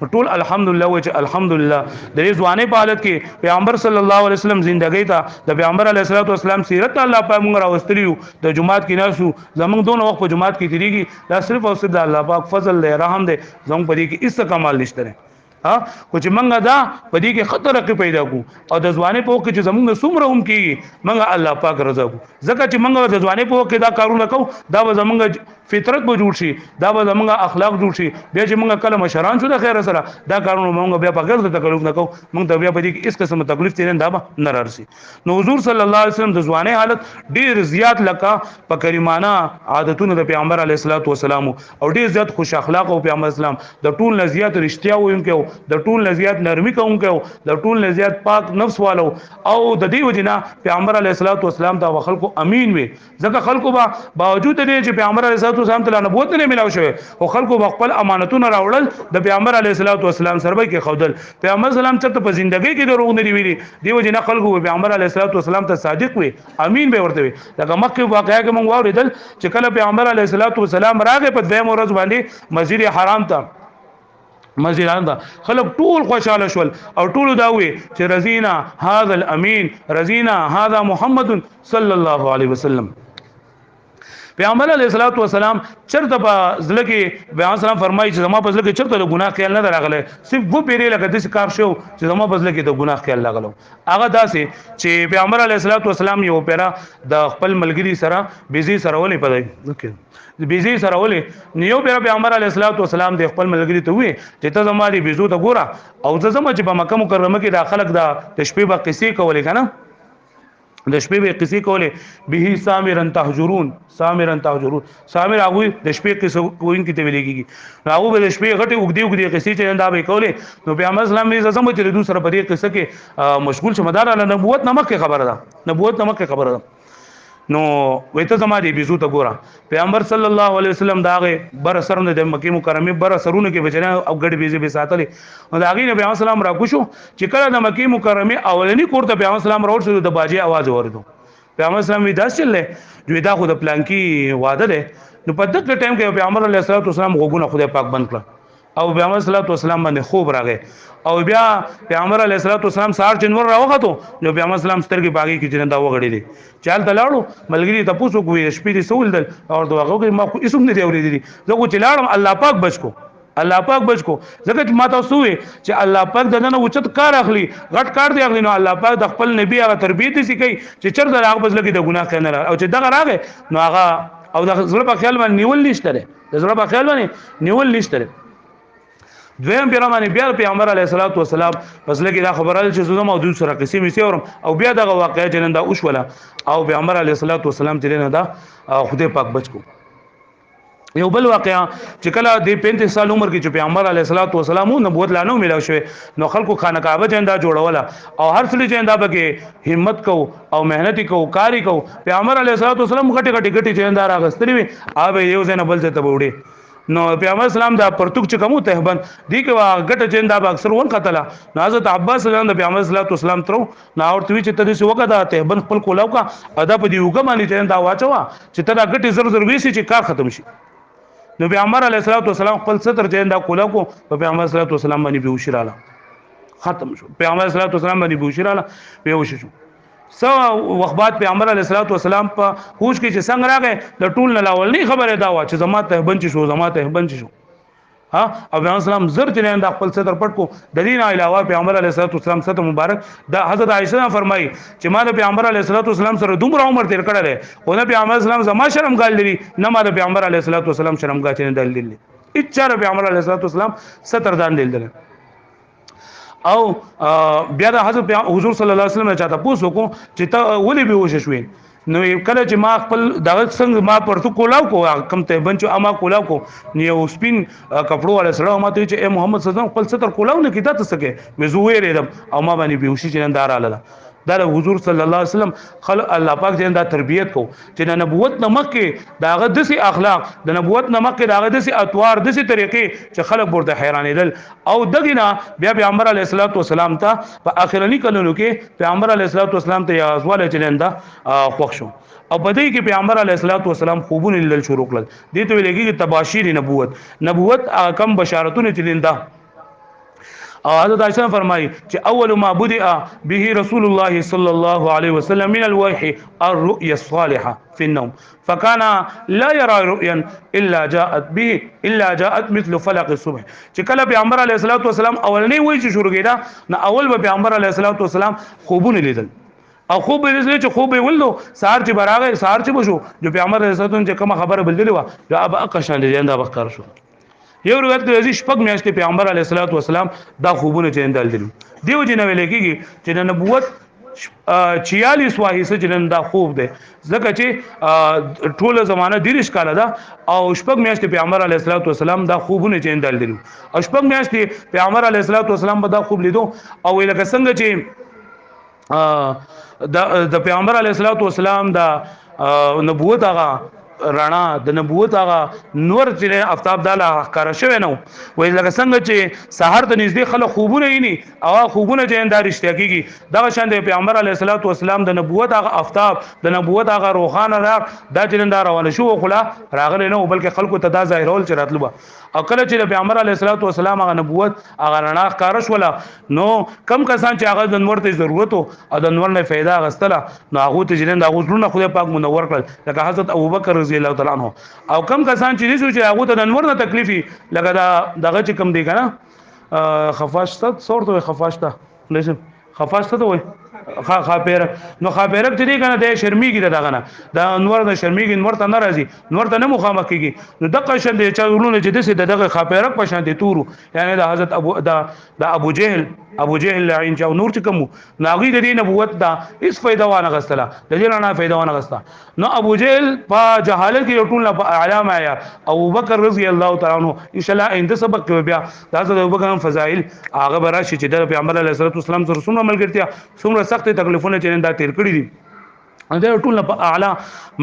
ټول الحمدلله و چې الحمدلله د دې ځواني په حالت کې پیغمبر صلی الله علیه وسلم ژوندۍ ته د پیغمبر علیه السلام سیرت الله پاک موږ راوستلیو د جمعات کې ناسو زمونږ دونه وخت په جمعات کې تیریږي دا صرف او صرف د الله پاک فضل له رحم دی زموږ په دې کې هیڅ کمال نشته ها خو چې منګه دا په دې کې خطر کې پیدا کو او د ځواني په وخت چې زمونږ څومره هم کیږي منګه الله پاک رضا کو ځکه چې منګه د ځواني په وخت کې دا کارونه کو دا به زمونږ فطرت به جوړ شي دا به زمونږ اخلاق جوړ شي بیا چې منګه کله مشران شو د خیر سره دا کارونه منګه بیا په غیر د تکلیف نه کو منګ ته بیا په دې کې اس قسم تکلیف تیر نه دا نه رارسي نو حضور صلی الله علیه وسلم د ځواني حالت ډیر زیات لکه په کریمانه عادتونو د پیغمبر علیه السلام او ډیر زیات خوش اخلاق او پیغمبر اسلام د ټول نزیات رښتیا وونکو د ټول نزیات نرمي کوونکو د ټول نزیات پاک نفس والو او د دې وجنه پیغمبر علیه السلام ته خلکو امین وي ځکه خلکو با باوجود دې چې پیغمبر علیه والسلام ته نبوت نه ملاو شوی او خلکو خپل امانتونه راوړل د پیغمبر علیه الصلاۃ والسلام سره به کې خودل پیغمبر سلام چرته په ژوندۍ کې دروغ نه دی ویلي دیو جن خلکو پیغمبر علیه الصلاۃ والسلام ته صادق وي امین به ورته وي لکه مکه واقعیا کې مونږ واوریدل چې کله پیغمبر علیه الصلاۃ والسلام راغی په دویم ورځ باندې مسجد حرام ته مسجد حرام ته خلک ټول خوشاله شول او ټول دا وي چې رزینا هذا الامین رزینا هذا محمد صلی الله علیه وسلم پیغمبر علیه الصلاۃ والسلام چرته په ځل کې بیان سلام فرمایي چې زما په ځل کې چرته له ګناه خیال نه راغله صرف وو پیری لکه د کار شو چې زما په ځل کې د ګناه خیال راغلو هغه داسې چې پیغمبر علیه الصلاۃ والسلام یو پیرا د خپل ملګری سره بيزي سره ولې پدای بيزي سره ولې نیو پیغمبر علیه الصلاۃ والسلام د خپل ملګری ته وی چې ته زما دی بيزو ته ګوره او زما چې په مکه مکرمه کې د خلک د تشبیه په قصې کولې کنه د شپې به قصې کولې به سامرن تهجرون سامر هغه د شپې قصې کوین کې ته ویلېږي هغه به د شپې غټي وګدي قصې چې دا به کولې نو پیغمبر اسلام یې زموږ چې د دوسر په دې قصه کې مشغول شمدار علی نبوت نمک خبره ده نبوت نمک خبره ده نو وېته زما دی بيزو ته ګوره پیغمبر صلی الله علیه وسلم داغه بر سرونه د مکه مکرمه بر سرونه کې بچنه او غړ بيزي به ساتلې نو داغه نبی اسلام را کوشو چې کله د مکه مکرمه اولنی کور ته پیغمبر اسلام راوړ شو د باجی आवाज اوریدو پیغمبر اسلام وی داس چلې دوی دا خو د پلان کې واده ده نو په دغه ټیم کې پیغمبر علیه السلام غوګونه خدای پاک بند کړ او پیغمبر صلی الله علیه وسلم باندې خوب راغی او بیا پیغمبر علیه السلام سار جنور راوغتو نو پیغمبر اسلام سترګې باغی کې جنندا وغړې دي چال تلاړو ملګری تاسو کوی شپې دي سول دل او دغه ما خو اسم نه دی اورېدلی زه کو چلاړم الله پاک بچ کو الله پاک بچ کو ځکه چې ما تاسو وي چې الله پاک دنه اوچت کار اخلي غټ کار دی اخلي نو الله پاک د خپل نبی هغه تربیت دي کوي چې چرته هغه بس لګي د ګناه کنه او چې دغه راغې نو هغه او د زړه په خیال باندې نیول نشته د زړه په خیال باندې نیول نشته دویم پیغمبر بیا پیغمبر علیه الصلاۃ والسلام پس لګي دا خبره چې زما او دوی سره قصې مې سيورم او بیا دغه واقعیا جنندا اوښوله او پیغمبر علیه الصلاۃ والسلام چې نه دا خدای پاک بچ کو یو بل واقعیا چې کله د 35 سال عمر کې چې پیغمبر علیه الصلاۃ والسلام نبوت لانو ملاو شوی نو خلکو خانه کعبه جندا جوړوله او هر څه جندا بګه همت کو او مهنت کو کاری کو پیغمبر علیه الصلاۃ والسلام غټي جندا راغستري وي اوبه یو ځنه بل څه ته وړي نو پیغمبر اسلام دا پرتوک چې کومو تهبند دی کې غټه جندا با اکثر ون قتل نو حضرت عباس رضی الله پیغمبر صلی الله علیه وسلم تر نو اورته چې ته دې وګه دا تهبند خپل کولاو کا ادا په دی وګه باندې جندا واچوا چې ته دا غټه زر ویسي چې کار ختم شي نو پیغمبر علیه الصلاۃ والسلام خپل ستر جندا کولاو کو په پیغمبر صلی الله علیه وسلم باندې بهوشراله ختم شو پیغمبر صلی الله علیه وسلم باندې بهوشراله بهوش شو سو وخت بعد پیغمبر علیه الصلاۃ والسلام په هوش کې چې څنګه راغی د ټول نه لاول نه خبره دا وا چې زما ته بنچ شو ها او پیغمبر اسلام زر چې نه خپل ستر پټ کو د دین علاوه پیغمبر علیه الصلاۃ والسلام ست مبارک دا حضرت عائشہ فرمایي چې ما د پیغمبر علیه الصلاۃ والسلام سره دومره عمر تیر کړل او نه پیغمبر اسلام زما شرم ګال لري نه ما د پیغمبر علیه الصلاۃ والسلام شرم ګا چې نه دلیل دي اچاره پیغمبر علیه الصلاۃ والسلام ستر دان دلیل او بیا د حضرت حضور صلی الله علیه وسلم چاته پوښتنه کو چې ته ولې به وښه شوې نو کله چې ما خپل دغه څنګه ما پرتو کولاو کو کم ته بنچو اما کولاو کو نیو سپین کپړو ولا سره ما ته چې محمد صلی الله علیه وسلم خپل ستر کولاو نه کیته څه کې مې زوې ریدم او ما باندې بهوشي چندار اله دا حضور صلی الله علیه وسلم خلق الله پاک دې دا تربیت کو چې د نبوت نمک کې داغه دسي اخلاق د نبوت نمک کې داغه دسي اطوار دسي طریقې چې خلق ورته حیرانېدل او دغه بیا پیغمبر علیه الصلاۃ والسلام ته په اخرنی کلونو کې پیغمبر علیه الصلاۃ والسلام ته یازواله چلندا خوښ شو او په دې کې پیغمبر علیه الصلاۃ والسلام خوبونه لیدل شروع کړل دې ته لګي تباشیر نبوت کم بشارتونه چلندا او حضرت عائشہ فرمایي چې اول ما بدأ به رسول الله صلى الله عليه وسلم من الوحي الرؤيا الصالحه في النوم فكان لا يرى رؤيا الا جاءت مثل فلق الصبح چې کله پیغمبر علیه الصلاۃ والسلام اولنی وایي چې شروع کېدا نو اول به پیغمبر علیه الصلاۃ والسلام خوبونه لیدل او خوب به دې چې خوب ولدو سار چې براغه سار چې بشو جو پیغمبر علیه الصلاۃ والسلام چې کوم خبره بللی و دا اب اقشان دې انده بخار شو یو روایت کې شپږ میاشتې پیغمبر علیه الصلاۃ والسلام دا خوبونه چیندل دي دیو جن ویل کېږي چې د نبوت 46 واهیسه جنن دا خوب ده ځکه چې ټوله زمانہ دیرش کاله ده او شپږ میاشتې پیغمبر علیه الصلاۃ والسلام دا خوبونه چیندل دي او شپږ میاشتې پیغمبر علیه الصلاۃ والسلام به دا خوب لیدو او لکه څنګه چې د پیغمبر علیه الصلاۃ والسلام دا نبوت هغه رڼا د نبوت هغه نور چې افتاب داله ښکارا شوی نو وای لکه څنګه چې سحر ته نږدې خلک خوبونه یې ني او خوبونه چې اندار رښتیا کیږي دا شان د پیغمبر علیه الصلاۃ والسلام د نبوت هغه افتاب د نبوت هغه روخانه را دا چې اندار روانه شو خلا راغله نو بلکې خلکو ته دا ظاهرول چې راتلو او کله چې د پیغمبر علیه الصلاۃ والسلام هغه نبوت هغه رڼا ښکارا شولا نو کم کسان چې هغه د نور ته ضرورت او د نور نه फायदा غستله نو هغه ته جنن دا غوښتنه خدای پاک منور کړل لکه حضرت ابوبکر رضی الله تعالی عنہ او کم کسان چې دي چې هغه ته د نور نه تکلیفي لکه دا دغه چې کم دی کنه خفاشته صورت خفاشته لازم خفاشته ته وای خاپیر نو خاپیرک چې دی کنه د شرمېږي دغه نه دا انور د شرمېږي انور ته ناراضي انور ته نه مخامخ کیږي نو دغه شند چې ورونه چې دغه خاپیرک په شان دي تورو یعنی د حضرت ابو جهل لعین چا نور چې کوم ناغي د دې نبوت دا هیڅ فائدہ وانه غستله د دې نه فائدہ وانه غستا نو ابو جهل په جهالت کې ټول نه علامه یا ابو بکر رضی الله تعالی عنہ ان شاء الله اند سبق کې بیا د حضرت ابو بکر فضائل هغه براشي چې د پیغمبر علیه الصلوۃ والسلام سره څومره ملګرتیا څومره سخت تکلیفونه چې دا تیر کړی دي دا ټول په اعلی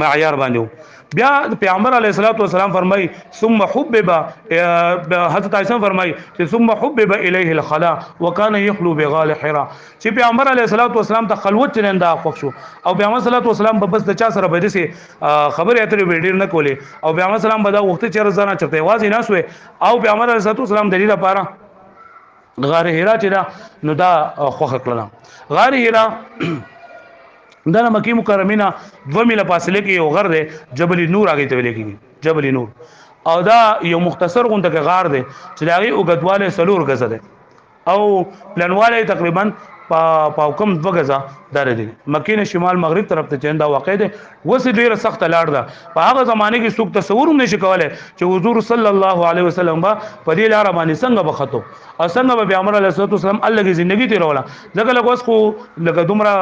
معیار باندې بیا پیغمبر علیه الصلوۃ والسلام فرمای ثم حبب حضرت عائشہ فرمای چې ثم حبب الیه الخلاء وكان يخلو بغال حرا چې پیغمبر علیه الصلوۃ والسلام ته خلوت چننده خوښ شو او پیغمبر صلی الله علیه وسلم په بس د چا سره به دي خبرې اترې ویډیر نه کولې او پیغمبر سلام به دا وخت چې رضانه چرته واځي نه سوې او پیغمبر علیه الصلوۃ والسلام د دې لپاره غار حرا چې دا نو دا خوخه کړل غار حرا دا مکی مکرمه 2 میله فاصله کې یو غر دی جبل نور هغه ته ویل کېږي جبل نور او دا یو مختصر غونډه غار دی چې هغه اوګدواله سلور غزه ده او پلانواله تقریبا پاوکم 2 غزه دار دي مکې نه شمال مغرب طرف ته چنده واقع ده وسه ډیره سخت لاړ ده په هغه زمانه کې څوک تصور هم نشي کولای چې حضور صلی الله علیه وسلم با په دې لار باندې څنګه بخته او څنګه به پیغمبر علیه الصلوۃ والسلام الله کی ژوندۍ تیروله ځکه لږ اوس خو لکه دومره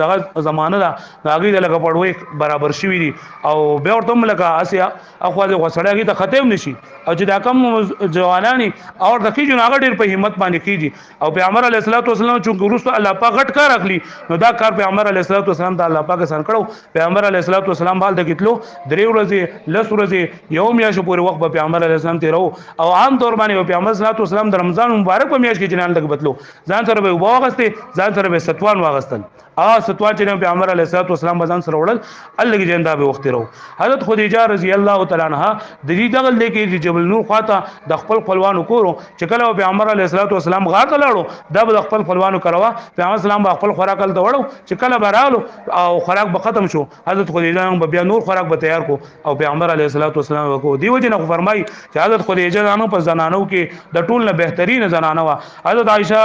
لغه زمانه ده هغه لکه پړوي برابر شوی دي او به ورته لکه اسیا اخو د غسړیږي ته ختم نشي او چې دا کم جوانانی او د کیږي هغه ډیر په همت باندې کیږي او پیغمبر علیه الصلوۃ والسلام چې ګورسته الله پاک غټ کار اخلي نو دا کار پیغمبر علیه الصلوۃ والسلام د الله پاک سره کړو پیغمبر علیه الصلوۃ والسلام حال ته کتلو درې ورځې لس ورځې یو میاشت پورې وخت به پیغمبر علیه السلام تیرو او عام طور باندې پیغمبر صلی الله علیه وسلم د رمضان مبارک په میاشت کې جنان لګ بتلو ځان سره به واغسته ځان سره به ستوان واغستل ستوان چې پیغمبر علیه الصلوۃ والسلام بزن سره وړل الله کې جندا به وخت رو حضرت خدیجه رضی الله تعالی عنها د دې دغه لیکي چې جبل نور خواته د خپل خپلوانو کورو چې کله پیغمبر علیه الصلوۃ والسلام غار ته لاړو دا به خپل خپلوانو کروا پیغمبر اسلام به خپل خوراک ته وړو چې کله برالو او خوراک به ختم شو حضرت خدیجه به بیا نور خوراک به تیار کو او پیغمبر علیه الصلوۃ والسلام وکړو دی وجه نه فرمای چې حضرت خدیجه زانو په زنانو کې د ټول نه بهترین زنانه وا حضرت عائشہ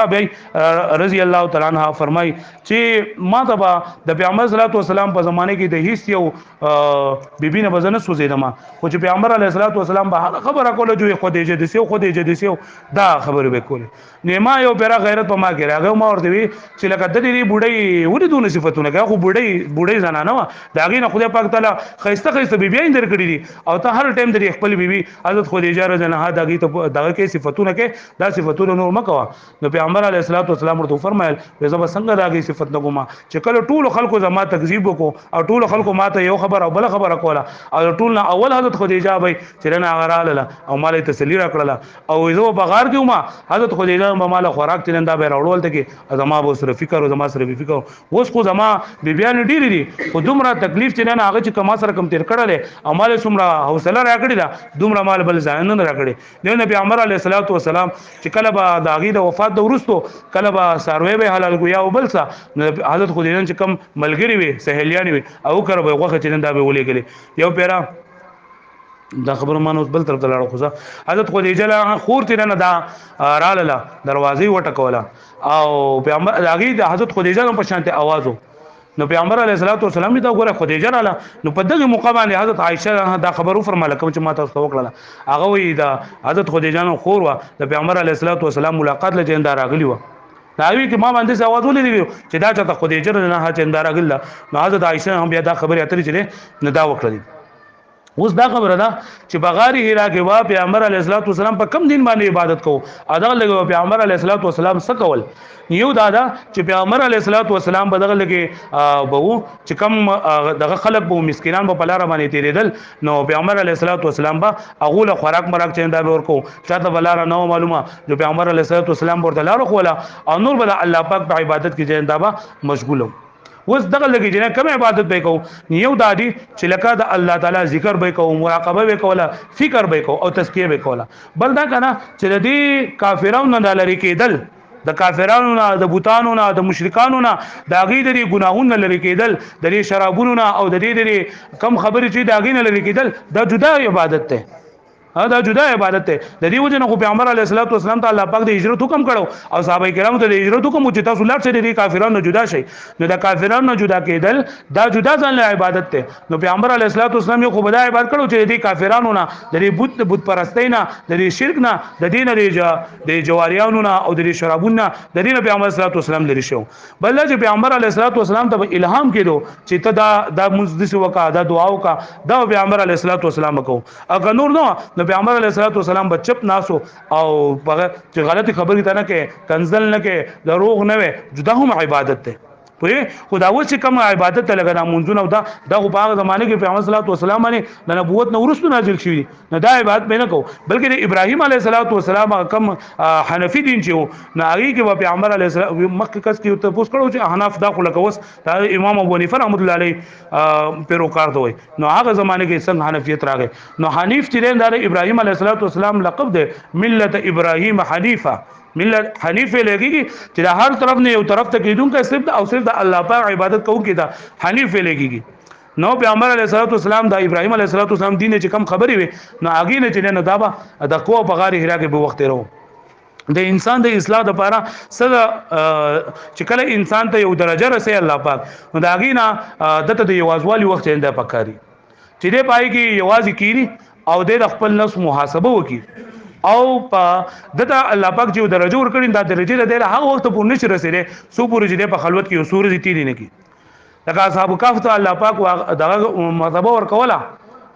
رضی الله تعالی عنها فرمای چې ما ته د پیغمبر صلی الله علیه وسلم په زمانه کې د هیڅ یو بیبي نه بزنه سوزیدم خو چې پیغمبر علیه الصلوۃ والسلام به خبره کوله جو خدیجه دسیو دا خبره وکړي نیما یو پیرا غیرت په ما کې راغو ما ورته وی چې لکه د دې بوډۍ ودی دونه صفاتونه کوي خو بوډۍ زنانه وا دا غي نه خدای پاک تعالی خيسته بیبي اندر کړی دي او ته هر ټیم د خپل بیبي حضرت خدیجه رضی الله عنها دغه ته دغه کې صفاتونه کې دا صفاتونه نور مکوا نو پیغمبر علیه الصلوۃ والسلام ورته فرمایل زما څنګه دغه صفات نه کومه چې کله ټول خلکو زما تکذیب وکړو او ټول خلکو ماته یو خبر او بل خبره کوله او ټول نه اول حضرت خدیجه به چې نه غراله او مال تسلی را کړله او زه بغار کې ما حضرت خدیجه به مال خوراک تلنده به راوړول ته کې زما به سره فکر او زما سره فکر اوس خو زما بیبيان ډیری دي خو دومره تکلیف چې نه هغه چې کما سره کم تیر کړل او مال څومره حوصله را کړی دا دومره مال بل ځان نه را کړی نو نبی عمر علیه الصلوۃ والسلام چې کله به د هغې د وفات د وروستو کله به څاروی به حلال ګویا او بل څه حضرت خدیجه چې کم ملګری وي سهیلیان وي او کړه به غوخه چې نن دا به ولېګلې یو پیرا دا خبره مانو بل طرف ته لاړو خو حضرت خدیجه له خور تیر نه دا رااله دروازې وټکوله او پیغمبر هغه د حضرت خدیجه په شانته आवाज نو پیغمبر علیه الصلوۃ والسلام دا غره خدیجه رااله نو په دغه موقع باندې حضرت عائشه دا خبرو فرماله کوم چې ما تاسو وکړه هغه وی دا حضرت خدیجه نو خور وا د پیغمبر علیه الصلوۃ والسلام ملاقات له جندار راغلی و داوی کې ما باندې आवाज ولې دی چې دا چې خدیجه نه ها چندار غل نو حضرت عائشه هم بیا دا خبره اترې چې نه دا وکړه اوس دا خبره ده چې بغاری هرا کې وا پیغمبر علیه الصلاۃ والسلام په کم دین باندې عبادت کو ادا لګو پیغمبر علیه الصلاۃ والسلام څه کول یو دادا چې پیغمبر علیه الصلاۃ والسلام په دغه لګي بو چې کم دغه خلق بو مسکینان په لار باندې تیرېدل نو پیغمبر علیه الصلاۃ والسلام با اغول خوراک مراک چنده به ورکو چاته بلاره نو معلومه جو پیغمبر علیه الصلاۃ والسلام ورته لار خوله او نور بل الله پاک په عبادت کې چنده با مشغولو وس دغه لګی جنا کوم عبادت به کو یو دادی چې لکه د الله تعالی ذکر به کو مراقبه به کوله فکر به کو او تزکیه به کوله بل دا کنه چې د دې کافرانو نه لری کېدل د کافرانو نه د بوتانو نه د مشرکانو نه د غي د ګناهونو لری کېدل د دې شرابونو نه او د دې کم خبرې چې د غي نه لری کېدل دا جدا عبادت ته دا جدا عبادت ته د دې وجه نه خو پیغمبر علیه الصلاۃ والسلام ته الله پاک د هجرت حکم کړو او صحابه کرام ته د هجرت حکم چې تاسو لار څخه د کافرانو جدا شي نو د کافرانو جدا کېدل دا جدا ځان له عبادت ته نو پیغمبر علیه الصلاۃ والسلام یو خو بدا عبادت کړو چې د کافرانو نه د بت پرستی نه د شرک نه د دین د جواریانو نه او د شرابونو نه د دین پیغمبر علیه الصلاۃ والسلام لري شو بل چې پیغمبر علیه الصلاۃ والسلام ته الهام کېدو چې ته دا مزدس وکا دا دعا وکا دا پیغمبر علیه الصلاۃ والسلام کو اګه نور نو پیغمبر علیه الصلاۃ والسلام بچپ ناسو او چې غلطی خبرې ته نه کې کنزل نه کې دروغ نه وي جدا هم عبادت ته پوهې خدا و چې کوم عبادت ته لګا مونږونه او دا خو په هغه زمانه کې پیغمبر صلی الله علیه وسلم باندې د نبوت نو ورسره نازل شوی نه دا عبادت به نه کو بلکې د ابراهیم علیه السلام کوم حنفي دین چې نه هغه کې پیغمبر علیه السلام مخکې کس کې ته پوښت کړو چې حنف دا خو لګوس دا امام ابو حنیفه رحمۃ اللہ علیه پیروکار دوی نو هغه زمانه کې څنګه حنفیت راغی نو حنیف چې د ابراهیم علیه السلام لقب ده ملت ابراهیم حنیفه ملت حنیف لګي چې د هر طرف نه یو طرف ته کیدونکو صرف او صرف د الله پاک عبادت کوو کې دا حنیف لګي نو پیغمبر علیه السلام د ابراهیم علیه السلام دین چې کم خبرې وي نو اگې نه چې نه دا د کو په غار حرا کې به وخت ورو د انسان د اصلاح لپاره صدا چې کله انسان ته یو درجه رسي الله پاک نو دا اگې نه دته د یوازوالي وخت انده پکاري چې دې پای کې یوازې کیری او د خپل نفس محاسبه وکي او په دته الله پاک چې درجه ور کړی دا درجه د هغه وخت په نشي رسیدي سو پورې چې په خلوت کې سورې تیری نه کی لکه اصحاب کهف ته الله پاک دغه مرتبه ور کوله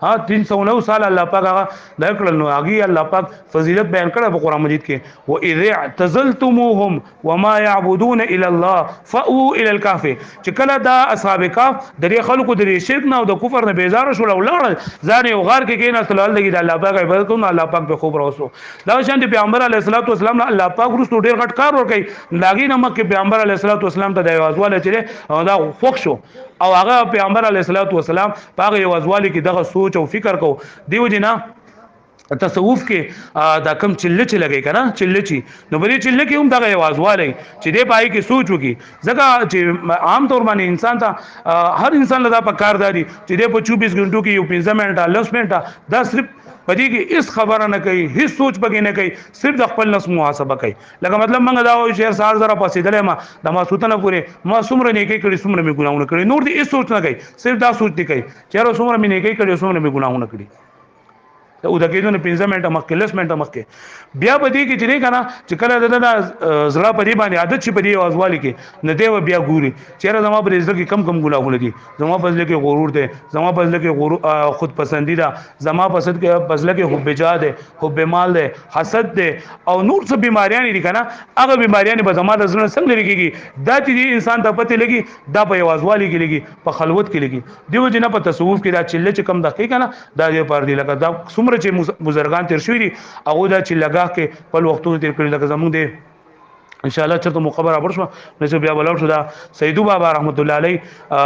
309 سال الله پاک هغه د کړل نو هغه الله پاک فضیلت بیان کړه په قران مجید کې و اذ اعتزلتموهم وما يعبدون الا الله فاو الى الكهف چې کله دا اصحاب کهف د خلکو د شرک نه او د کفر نه بیزار شول او لاړ ځان یو غار کې کېنه استلال لګي د الله پاک عبادت کوي الله پاک به خوب راوسو دا شان د پیغمبر علیه الصلاۃ والسلام الله پاک ورستو ډیر غټ کار ور کوي لاګي نه مکه پیغمبر علیه الصلاۃ والسلام ته د یوازواله چره دا خوښ شو او هغه پیغمبر علیه الصلاۃ والسلام هغه یوازواله کې دغه سوچ او فکر کو دیو جنا تصوف کې دا کم چله چې لګي کنه چله چې نو بری چله کې هم دغه یوازواله چې دې پای کې سوچ وکي ځکه چې عام طور باندې انسان ته هر انسان لدا په کار داري چې دې په 24 غنټو کې یو 15 منټه 10 منټه دا صرف پدې کې اس خبره نه کوي هیڅ سوچ بګې نه کوي صرف د خپل نفس محاسبه کوي لکه مطلب منګه دا وایي شهر سار زره پسیدلې ما د ما سوتنه پوره ما څومره نه کوي کړي څومره می ګناونه کړي نور دې اس سوچ نه کوي صرف دا سوچ دي کوي چیرې څومره می نه کوي کړي څومره می ګناونه کړي او د کېدو نه 15 منټه مخکې 10 منټه مخکې بیا په دې کې چې نه کنه چې کله د زړه په دې باندې عادت شي په دې اوازوالي کې نه دی بیا ګوري چیرې زما په رزق کې کم ګناهونه دي زما په ځل کې غرور دی زما په ځل کې خود پسندیده زما په ځل کې حب جاه دی حب مال دی حسد دی او نور څه بیماریاں دي کنه هغه بیماریاں به زما د زړه څنګه لګيږي دا چې انسان ته پته لګي دا په اوازوالي کې لګي په خلوت کې لګي دیو جنا په تصوف کې دا چله چې کم دقیق کنه دا دې پر دی لکه دا چې بزرگان تیر شوی دي هغه دا چې لګاه کې په وختونو تیر کړی لکه زمونږ دی ان شاء الله چرته مخبر ابر شو نو بیا ولاړ شو دا سیدو بابا رحمت الله علیه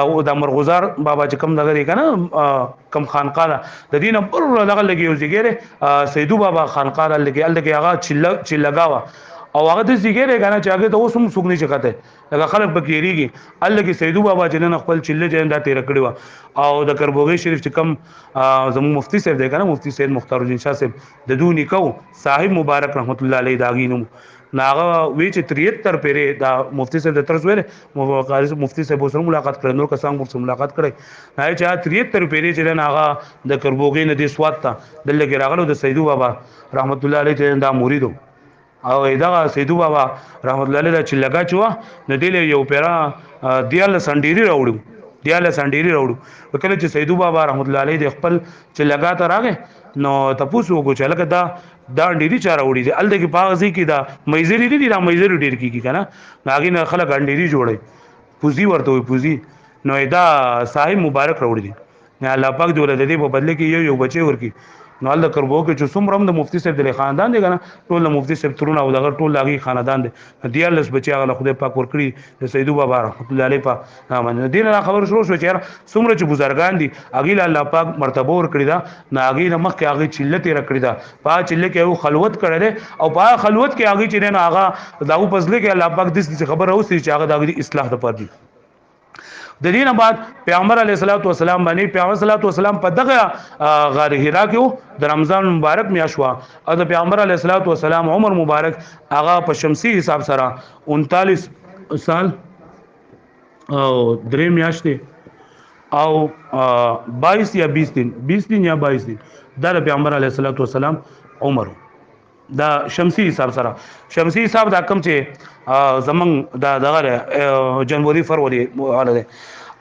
او د مرغزار بابا چې کم دغه کنه کم خانقاه د دینه پر لګل لګي او زیګره سیدو بابا خانقاه لګي هغه چې لګاوه او هغه د زیګره کنه چې هغه ته اوسم سګنی چکته لکه خلک بکیریږي الله کې سیدو بابا جنن خپل چله جندا تیر کړی او د کربوغي شریف چې کم زمو مفتی صاحب دی کنه مفتی سید مختار الدین شاه صاحب د دونی کو صاحب مبارک رحمت الله علیه داغینو ناغه وی چې 73 پیره دا مفتی صاحب د طرز ویل مفتی صاحب سره ملاقات کړي نور کسان سره ملاقات کړي نه چې 73 پیره چې ناغه د کربوغي نه دی سواد ته دلته راغلو د سیدو بابا رحمت الله علیه دا مریدو او دا سیدو بابا رحمت الله علیه چې لگا چوا نو دی یو پیرا دیال سنديري راوړو دیاله سندېری راوړو کله چې سیدو بابا رحمت الله علیه د خپل چې لگا ته راغې نو تاسو وګورئ چې لکه دا ډېری چا راوړي دي الته کې پاغزي کې دا مېزری دي دا مېزری ډېر کیږي کنه ناګي نه خلک ډېری جوړي پوزي ورته وي پوزي نو دا صاحب مبارک راوړي دي نه الله پاک دې ولر دې په بدله کې یو بچي ورکی نو الله کربو کې چې څومره هم د مفتی صاحب د خاندان دی کنه ټول د مفتی صاحب ترونه او دغه ټول لاغي خاندان دي دی الله بچي هغه خدای پاک ورکړي د سیدو بابا رحمت الله علیه په باندې دین خبر شروع شو چې څومره چې بزرګان دي اغه الله پاک مرتبه ورکړي دا نه اغه مخ کې اغه چلت رکړي دا په چله کې او خلوت کړي او په خلوت کې اغه چې نه اغه داو پزله کې الله پاک د خبر اوسې چې هغه د اصلاح لپاره دي د دینه بعد پیغمبر علیه الصلاۃ والسلام باندې پیغمبر صلی الله علیه وسلم په دغه غار حرا کې د رمضان مبارک میاشوا او د پیغمبر علیه الصلاۃ والسلام عمر مبارک هغه په شمسی حساب سره 39 سال او درې میاشتې او 22 یا 20 دن یا 22 دن د پیغمبر علیه الصلاۃ والسلام عمر دا شمسی حساب سره شمسی حساب دا کم چې زمون دا دغه جنوري فروری حواله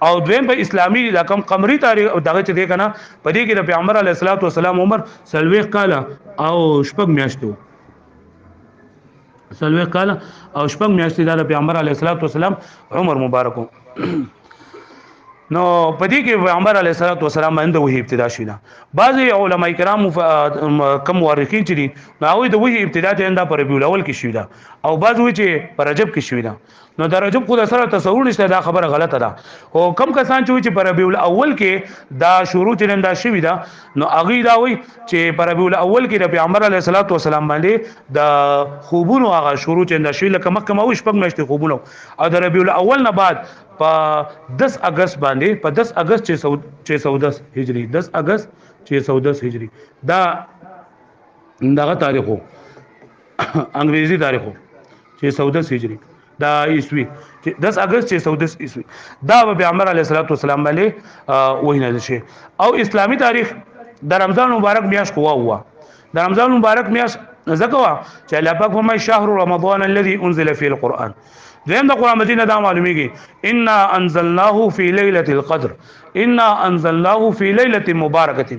او دویم په اسلامي دا کم قمری تاریخ دغه چې دی کنه په دې کې د پیغمبر علیه الصلاۃ والسلام عمر سلويخ کاله او شپږ میاشتې سلويخ کاله او شپږ میاشتې د پیغمبر علیه الصلاۃ والسلام عمر مبارک نو پدې کې پیغمبر علیه الصلاۃ والسلام باندې وحی ابتدا شوه بعضي علما کرام کم مورخین چې دي هغه د وحی ابتدا ته انده پر ربیع الاول کې شوه او بعض وی چې پر رجب کې شوه نو د رجب خو سره تصور نشته دا خبره غلطه ده او کم کسان چې پر ربیع الاول کې دا شروع ترنده شوه دا نو هغه دا وی چې پر ربیع الاول کې د پیغمبر علیه الصلاۃ والسلام باندې د خوبونو هغه شروع ترنده شوه لکه مکه مو شپږ میاشتې خوبونو او د ربیع الاول نه بعد په 10 اگست باندې په 10 اگست 610 هجری 10 اگست 610 هجری دا دغه تاریخو انګریزي تاریخو 610 هجری دا عیسوی 10 اگست 610 عیسوی دا به پیغمبر علیه الصلاۃ والسلام باندې وحی نازل شي او اسلامی تاریخ د رمضان مبارک میاشت هوا د رمضان مبارک میاشت زکوا چې الله پاک فرمایي شهر رمضان الذي انزل فيه القرآن دیم د قرآن مجید دا معلومیږي انا انزلناه فی لیلۃ القدر انا انزلناه فی لیلۃ مبارکۃ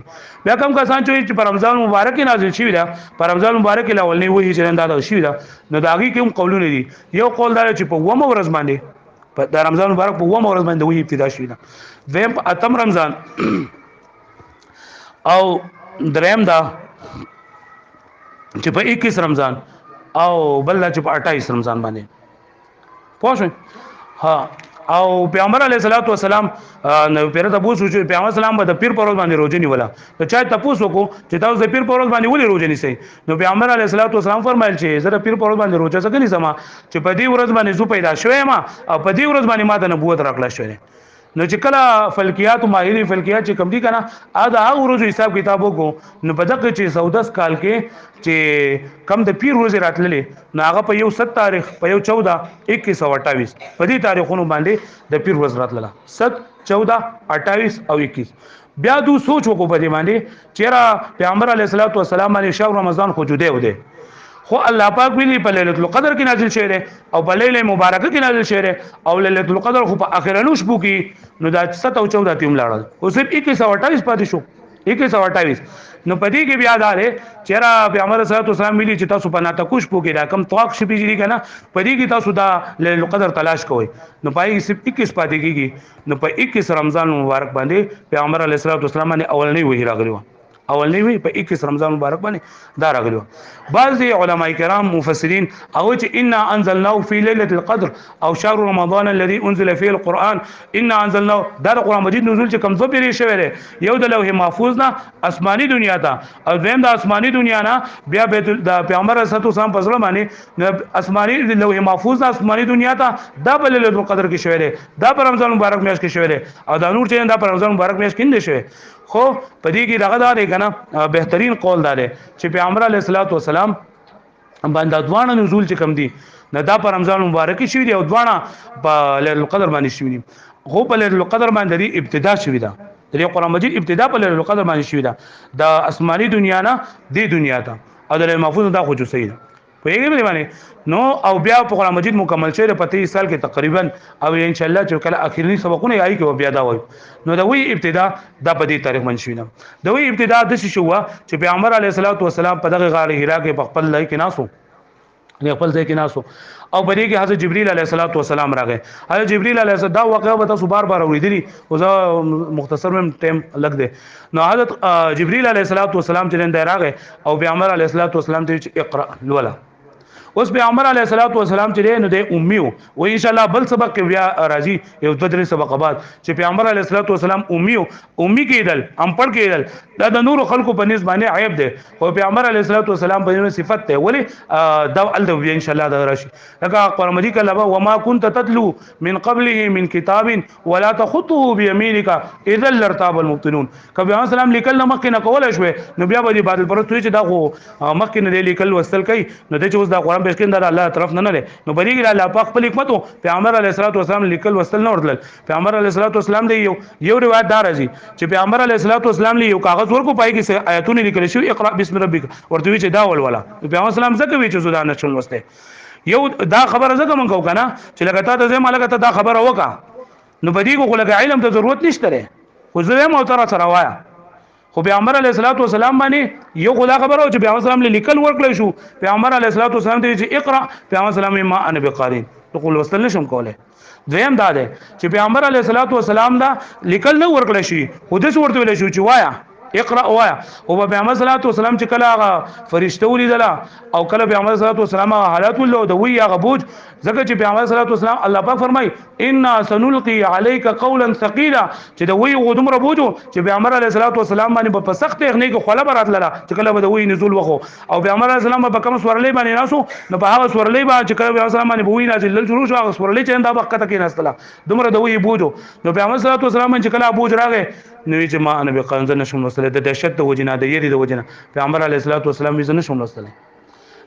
بیا کوم کسان چې په رمضان مبارک نازل شوی دا په رمضان مبارک الاولنی وحی چې دا شوی دا نو دا غي کوم قولونه دي یو قول دا چې په ومه ورځ باندې په د رمضان مبارک په ومه ورځ باندې وحی ابتدا شوی دا دیم اتم رمضان او دریم دا چې په 21 رمضان او بل چې په 28 رمضان باندې پوښښ ها او پیغمبر علیه الصلاۃ والسلام نو پیر ته پوښتنه چې پیغمبر سلام به د پیر پروز باندې روزه نیولا نو چا ته پوښتنه چې تاسو د پیر پروز باندې ولې روزه نیسئ نو پیغمبر علیه الصلاۃ والسلام فرمایل چې زه د پیر پروز باندې روزه څنګه نیسم چې په دې ورځ باندې زو پیدا شوم او په دې ورځ باندې ما د نبوت راکړل شوی نو چې کله فلکیات او ماهری فلکیات چې کم دي کنه دا هغه ورځو حساب کتابو کو نو په دغه چې 14 کال کې چې کم د پیر ورځ راتللې نو هغه په یو 7 تاریخ په یو 14 2128 په دې تاریخونو باندې د پیر ورځ راتلله 7 14 28 او 21 بیا دو سوچ وکړو په دې باندې چیرې پیغمبر علیه الصلاۃ والسلام باندې شهر رمضان خو جوړه و دی خو الله پاک ویلي په ليله القدر کې نازل شوی او په ليله مبارکه کې نازل شوی او ليله القدر خو په اخرنو شپو کې نو دا 7 او 14 تیم لاړل او صرف 2128 پاتې شو 2128 نو پدې کې بیا دار چیرې پیغمبر صلی الله علیه وسلم ویلي چې تاسو په ناته کوش پوکې دا کم توق شپې جری کنه پدې کې تاسو دا ليله القدر تلاش کوئ نو پای صرف 21 پاتې کېږي نو په 21 رمضان مبارک باندې پیغمبر علیه الصلاه والسلام باندې اولنی وحی راغلی و اولنی وی په 21 رمضان مبارک باندې دا راغلی بعض علماء کرام مفسرین او چې ان انزلناه فی ليله القدر او شهر رمضان الذي انزل فيه القرآن ان انزلناه دا قرآن مجید نزول چې کم څو پیری شوی دی یو د لوح محفوظ نه آسمانی دنیا ته او دویم د آسمانی دنیا نه بیا بیت د پیغمبر صلی الله علیه وسلم په ځل باندې آسمانی د لوح محفوظ نه آسمانی دنیا ته دا په ليله القدر کې شوی دی دا په رمضان مبارک میاشت کې شوی دی او دا نور چې دا په رمضان مبارک میاشت کې نه شوی خو په دې کې دغه دار کنه بهترین قول دار چې پیغمبر علیه الصلاۃ والسلام باندې دوانه نزول چې کم دي نه دا په رمضان مبارک کې شوی دی او دوانه په ليله القدر باندې شوی دي خو په ليله القدر باندې ابتدا شوی ده د قرآن مجید ابتدا په ليله القدر باندې شوی ده د آسماني دنیا نه د دنیا ته او د محفوظ دا خو جو صحیح په باندې نو او بیا په قرآن مجید مکمل شوی په 23 سال کې تقریبا او ان شاء الله چې کله اخیری سبقونه یې کې بیا دا وایي نو د وی ابتدا د په دې تاریخ منشي نه د وی ابتدا د شو چې پیغمبر علیه الصلاۃ والسلام په دغه غار حرا کې په خپل لای کې ناسو نه خپل ځای کې ناسو او بری کې حضرت جبرئیل علیه الصلاۃ والسلام راغی حضرت جبرئیل علیه السلام دا واقعه به تاسو بار اوریدلی او زه مختصر مم ټیم لګ دی نو حضرت جبرئیل علیه الصلاۃ والسلام چې راغی او پیغمبر علیه الصلاۃ والسلام ته اقرا لولا اوس پیغمبر علیه الصلاۃ والسلام چې نو د امیو و ان شاء الله بل سبق کې بیا راځي یو دوه درې سبق بعد چې پیغمبر علیه الصلاۃ والسلام امی کېدل امپړ کېدل دا د نور خلکو په نسبت باندې عیب دی او پیغمبر علیه الصلاۃ والسلام په صفت ته ولی دا ال د ان شاء الله دا راشي لکه قرآن مجید کله وما كنت تتلو من قبله من كتاب ولا تخطه بيمينك اذا لارتاب المبطلون کبه السلام لیکل نه مخکې نه کول شوی نو بیا به بادل پرستوي چې دا خو مخکې نه لیکل وستل کوي نو د چې اوس دا قرآن بشکین دا الله طرف نه نه نو بریګ الله پاک خپل حکمت پیغمبر علیه الصلاۃ والسلام لیکل وستل نه ورتل پیغمبر علیه الصلاۃ والسلام دی یو روایت دار راځي چې پیغمبر علیه الصلاۃ والسلام لی یو کاغذ ورکو پای کې آیاتونه لیکل شوی اقرا بسم ربک ورته وی چې دا ول ولا پیغمبر اسلام زکه وی چې زدا نشل وسته یو دا خبره زکه مونږ کو کنه چې لکه ته زما لکه ته دا خبره وکا نو بدیګو خو لکه علم ته ضرورت نشته خو زه مو تر سره وایا خو پیغمبر علیه الصلاۃ والسلام باندې یو خدا خبره چې پیغمبر اسلام لیکل ورکړل شو پیغمبر علیه الصلاۃ والسلام ته چې اقرا پیغمبر اسلام ما انا بقارین تقول وصل نشم کوله دویم دا ده چې پیغمبر علیه الصلاۃ والسلام دا لیکل نه ورکړل شي خو د څه ورته ویل شو چې وایا اقرا وایا او پیغمبر صلی الله علیه وسلم چې کله هغه فرشته ولیدله او کله پیغمبر صلی الله علیه وسلم حالات ولو د وی هغه بوج ځکه چې پیغمبر صلی الله علیه وسلم الله پاک فرمای ان سنلقي عليك قولا ثقيلا چې د وی غدوم ربوجو چې پیغمبر علیه الصلاۃ والسلام باندې په سخت تغنیک خلا براتله چې کله به د وی نزول وخو او پیغمبر علیه السلام په کوم سورلې باندې ناسو نو په هغه سورلې باندې چې کله پیغمبر باندې وی نازل شروع شو هغه سورلې چې دا وخت کې نستله دومره د وی بوجو نو پیغمبر صلی الله علیه وسلم چې کله بوج راغی نو چې ما انا بقانز نشم وصله د دهشت د وجنه د یری د وجنه پیغمبر علیه الصلاۃ والسلام یې نشم وصله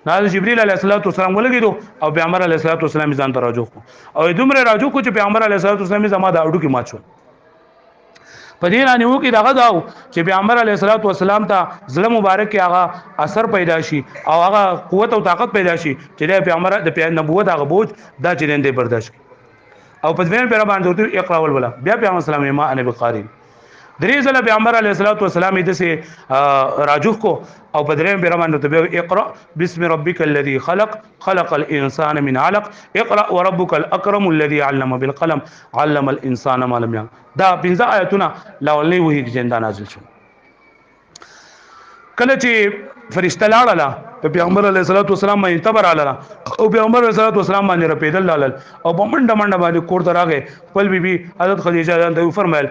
نازل جبرئیل علیه الصلاۃ والسلام ولګیدو او پیغمبر علیه الصلاۃ والسلام ځان ته راجو او دومره راجو کو چې پیغمبر علیه الصلاۃ والسلام زما د اډو کې مات شو په دې رانه وو کې دغه داو چې پیغمبر علیه الصلاۃ والسلام ته ظلم مبارک کې هغه اثر پیدا شي او هغه قوت او طاقت پیدا شي چې د پیغمبر د نبوت هغه بوج دا چې نه برداشت او په دې پیغمبر باندې اقرا ول ولا بیا پیغمبر اسلام ما انا بقارین درې ځله پیغمبر علیه الصلاۃ والسلام دې سه راجو کو او په درې پیغمبر باندې ته اقرا بسم ربک الذی خلق الانسان من علق اقرا وربک الاکرم الذي علم بالقلم علم الانسان ما لم يعلم دا پنځه آیتونه لاولنی وਹੀ جندا نازل شو کله چې فرشتہ لاړه په پیغمبر علیه الصلاۃ والسلام باندې تبر اعلی او پیغمبر علیه الصلاۃ والسلام باندې رپیدل لاله او په منډه باندې کور ته راغې خپل بیبي حضرت خدیجه ته فرمایل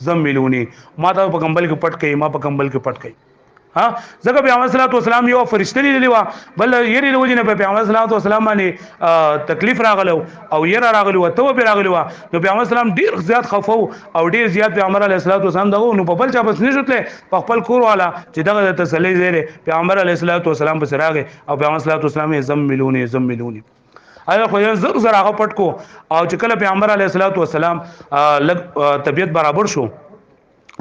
زملونی ما ته په کمبل کې پټ کړي ما په کمبل کې پټ کړي ها ځکه پیغمبر صلی الله علیه وسلم یو فرشتہ لیدلی و بل یری له وجنه په پیغمبر صلی الله علیه وسلم باندې تکلیف راغلو او یره راغلو او توبه راغلو نو پیغمبر اسلام ډیر زیات خفو او ډیر زیات پیغمبر علیه الصلاۃ والسلام دغه نو په بل چا بس نشوتله په خپل کور والا چې دغه تسلی زیره پیغمبر علیه الصلاۃ والسلام په سراغه او پیغمبر صلی الله علیه وسلم زملونی ایا خو زر هغه پټ کو او چې کله پیغمبر علیه الصلاۃ والسلام طبیعت برابر شو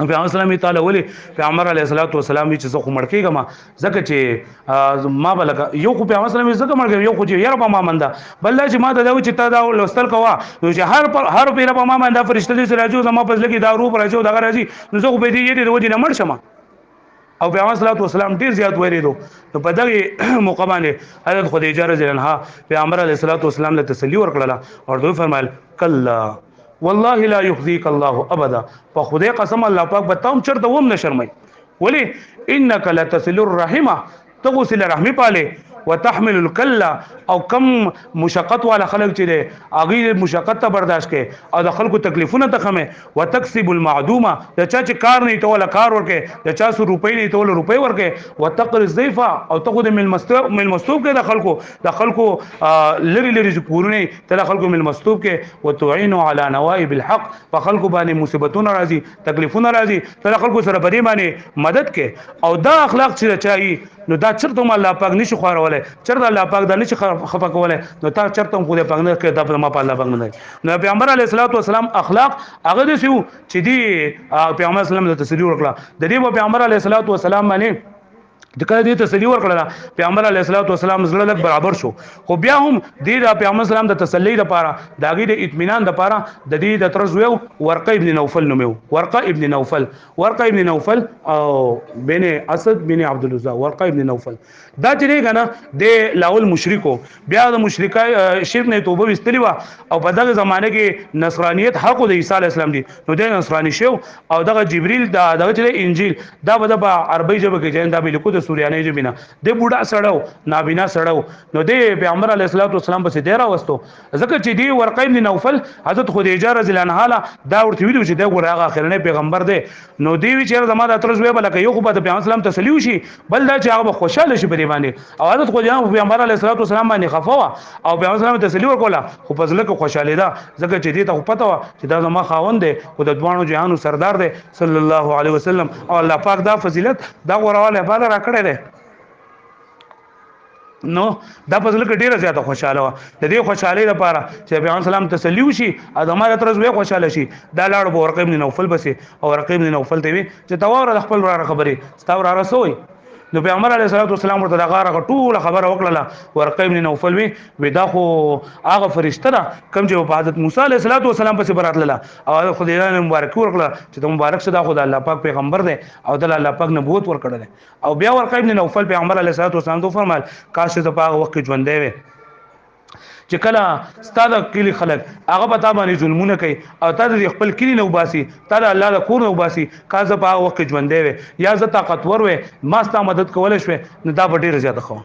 پیغمبر اسلام تعالی ولی پیغمبر علیه الصلاۃ والسلام چې زه خو مړ کېږم ځکه چې ما بلکه یو خو پیغمبر اسلام زکه مړ کېږم یو خو چې یاره په ما منده بل چې ما ته دا چې تا دا لوستل کوا نو چې هر پیر په ما منده فرشته دې راځي زما پس لګي دا روپ راځي دغه راځي نو زه خو به دې یې وروجي نه مړ شم او پیغمبر صلی الله علیه وسلم ډیر زیات وریدو نو په دغه موقع باندې حضرت خدیجه رضی الله عنها پیغمبر علیه الصلاۃ والسلام له تسلی ورکړه او دوی فرمایل کلا والله لا يخزيك الله ابدا په خدای قسم الله پاک به تم چرته ووم نه شرمای ولی انك لتصل الرحمه تغسل رحمی پاله وتحمل الكلا او کم مشقت والا خلق چې دی هغه مشقت ته برداشت کې او د خلکو تکلیفونه ته خمه وتکسب المعدومه د چا چې کار نه توله کار ورکه د چا 100 روپۍ نه توله روپۍ ورکه وتقر الضيف او تاخذ من المستوب کې د خلکو لری کورونه ته د خلکو من المستوب کې وتعين على نوائب الحق په خلکو باندې مصیبتونه راځي تکلیفونه راځي ته د خلکو سره بری باندې مدد کې او دا اخلاق چې چایي نو دا چرته الله پاک نشي خوارولای چرته الله پاک دا نشي خفه کولای نو تا چرته خو دې پاک نه کړ دا ما په الله پاک نه نو پیغمبر علیه الصلاۃ والسلام اخلاق هغه دې سو چې دی پیغمبر اسلام ته تسلی ورکړه د دې پیغمبر علیه الصلاۃ والسلام باندې د کله دې تسلی ورکړه پیغمبر علیه الصلاۃ والسلام زړه لک برابر شو خو بیا هم دې د پیغمبر اسلام د تسلی لپاره داګه د اطمینان لپاره د دې د ترز یو ورقه ابن نوفل نومو ورقه ابن نوفل او بن اسد بن عبد العزى ورقه ابن نوفل دا چې کنه د لاول مشرکو بیا د مشرکای شرک نه توبه وستلی وا او په دغه زمانه کې نصرانیت حق د عیسی علی السلام دي نو د نصرانی شو او دغه جبرئیل دغه چې انجیل دا به عربی ژبه کې جن دا به لیکو د سوریانه ژبه د بوډا سړاو نابینا سړاو نو د پیغمبر علیه الصلاۃ والسلام په ډیر واستو ځکه چې دی ورقه ابن نوفل حضرت خدیجه رضی الله عنها دا ورته ویلو چې دا ګور هغه اخرنه پیغمبر دی نو دی وی چې زما د ترز وی بل کې یو خو په پیغمبر اسلام تسلی وشي بل دا چې هغه خوشاله شي په دی باندې او حضرت خدیجه په پیغمبر علیه الصلاۃ والسلام باندې خفوا او پیغمبر اسلام تسلی ورکوله خو په ځل کې خوشاله ده ځکه چې دی ته پته و چې دا زما خاوند دی او د دوانو جهانو سردار دی صلی الله علیه وسلم او الله پاک دا فضیلت دا غوړواله باندې راکړی دی نو دا فضل کې ډیره زیاته خوشاله و د دې خوشحالي لپاره چې پیغمبر سلام تسلی وشي ادمه ترز وی خوشاله شي دا لاړ په ورقه ابن نوفل بسې او ورقه ابن نوفل ته وی چې تاور خپل را خبرې ستاور رسوي نو پیغمبر علیه الصلاۃ والسلام ورته دا غاره ټول خبره وکړه ورقه ابن نوفل وی دا خو هغه فرشته ده کوم چې په حضرت موسی علیه السلام پسې براتله او خدای نه مبارک ورکړه چې ته مبارک شه دا خدای الله پاک پیغمبر دی او د الله پاک نبوت ورکړه او بیا ورقه ابن نوفل پیغمبر علیه الصلاۃ والسلام ته فرمایل کاش ته په هغه وخت ژوندې وي چې کله ستاسو کلی خلک هغه په تا باندې ظلمونه کوي او تاسو خپل کلی نه وباسي تاسو الله له کور نه وباسي کازه په وخت ژوندې وي یا ز طاقتور وي ما ستاسو مدد کولای شو نو دا ډیره زیاته خو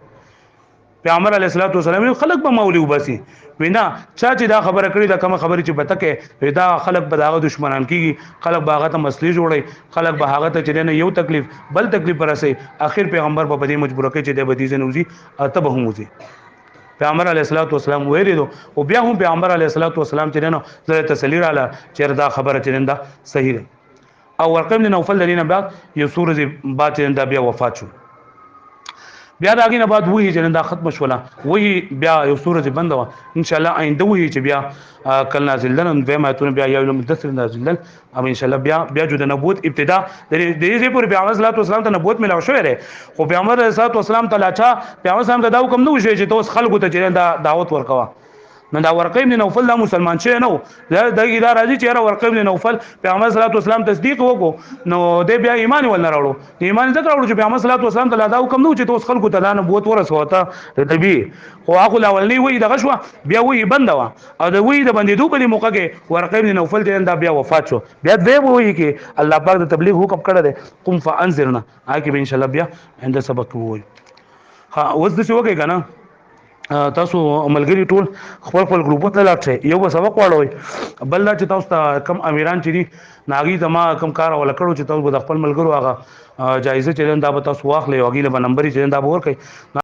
پیغمبر علیه الصلاۃ والسلام خلک به مولوی وباسي وینا چا چې دا خبره کړې دا کوم خبره چې بتکه دا خلک به داغه دشمنان کیږي خلک به هغه ته مسلې جوړي خلک به هغه ته چې نه یو تکلیف بل تکلیف پرسي اخر پیغمبر په دې مجبور کوي چې د بدیزه نوزي ته به هم وزي پیغمبر علیه الصلاۃ والسلام ویریدو او بیا هم پیغمبر علیه الصلاۃ والسلام چې نو زه تسلی رااله چې دا خبره چې دا صحیح ده او ورقه ابن نوفل دینه بعد یو سورې بعد چې دا بیا وفات شو بیا دا غینه بعد وਹੀ چې دا ختم شوله وਹੀ بیا یو سورې بند و ان شاء الله آینده وਹੀ چې بیا کل نازل لن به ماتونه بیا یو مدثر نازل لن او ان شاء الله بیا جو د نبوت ابتدا د دې پورې پیغمبر صلی الله علیه وسلم ته نبوت ملو شوې ده خو پیغمبر صلی الله علیه وسلم تعالی چا پیغمبر صلی الله علیه وسلم دا حکم نه وشي چې توس خلکو ته چې دا دعوت ورکوا نو دا ورقه ابن نوفل دا مسلمان شي نو دا راځي چې ورقه ابن نوفل پیغمبر صلی الله علیه وسلم تصدیق وکړو نو د بیا ایمان ول نه راوړو ایمان ځکه راوړو چې پیغمبر صلی الله علیه وسلم ته دا حکم نو چې توس خلکو ته نبوت ورسوته د بي خو هغه الاولنی وی دغه شو بیا وی بند وا او د وی د بندیدو په موقع کې ورقه ابن نوفل ته دا بیا وفات شو بیا دې وی کې الله پاک د تبلیغ حکم کړی دی قم فانذرنا هغه به ان شاء الله بیا عند سبق وای ها اوس د څه وکي کنه تاسو عملګری ټول خپل ګروپ ته لاړ یو به سبق واړوي بل دا چې تاسو ته کم امیران چې دي ناګي ته ما کم کار ول کړو چې تاسو د خپل ملګرو هغه جایزه چې دا به تاسو واخلې او هغه له نمبر چې دا به ورکړي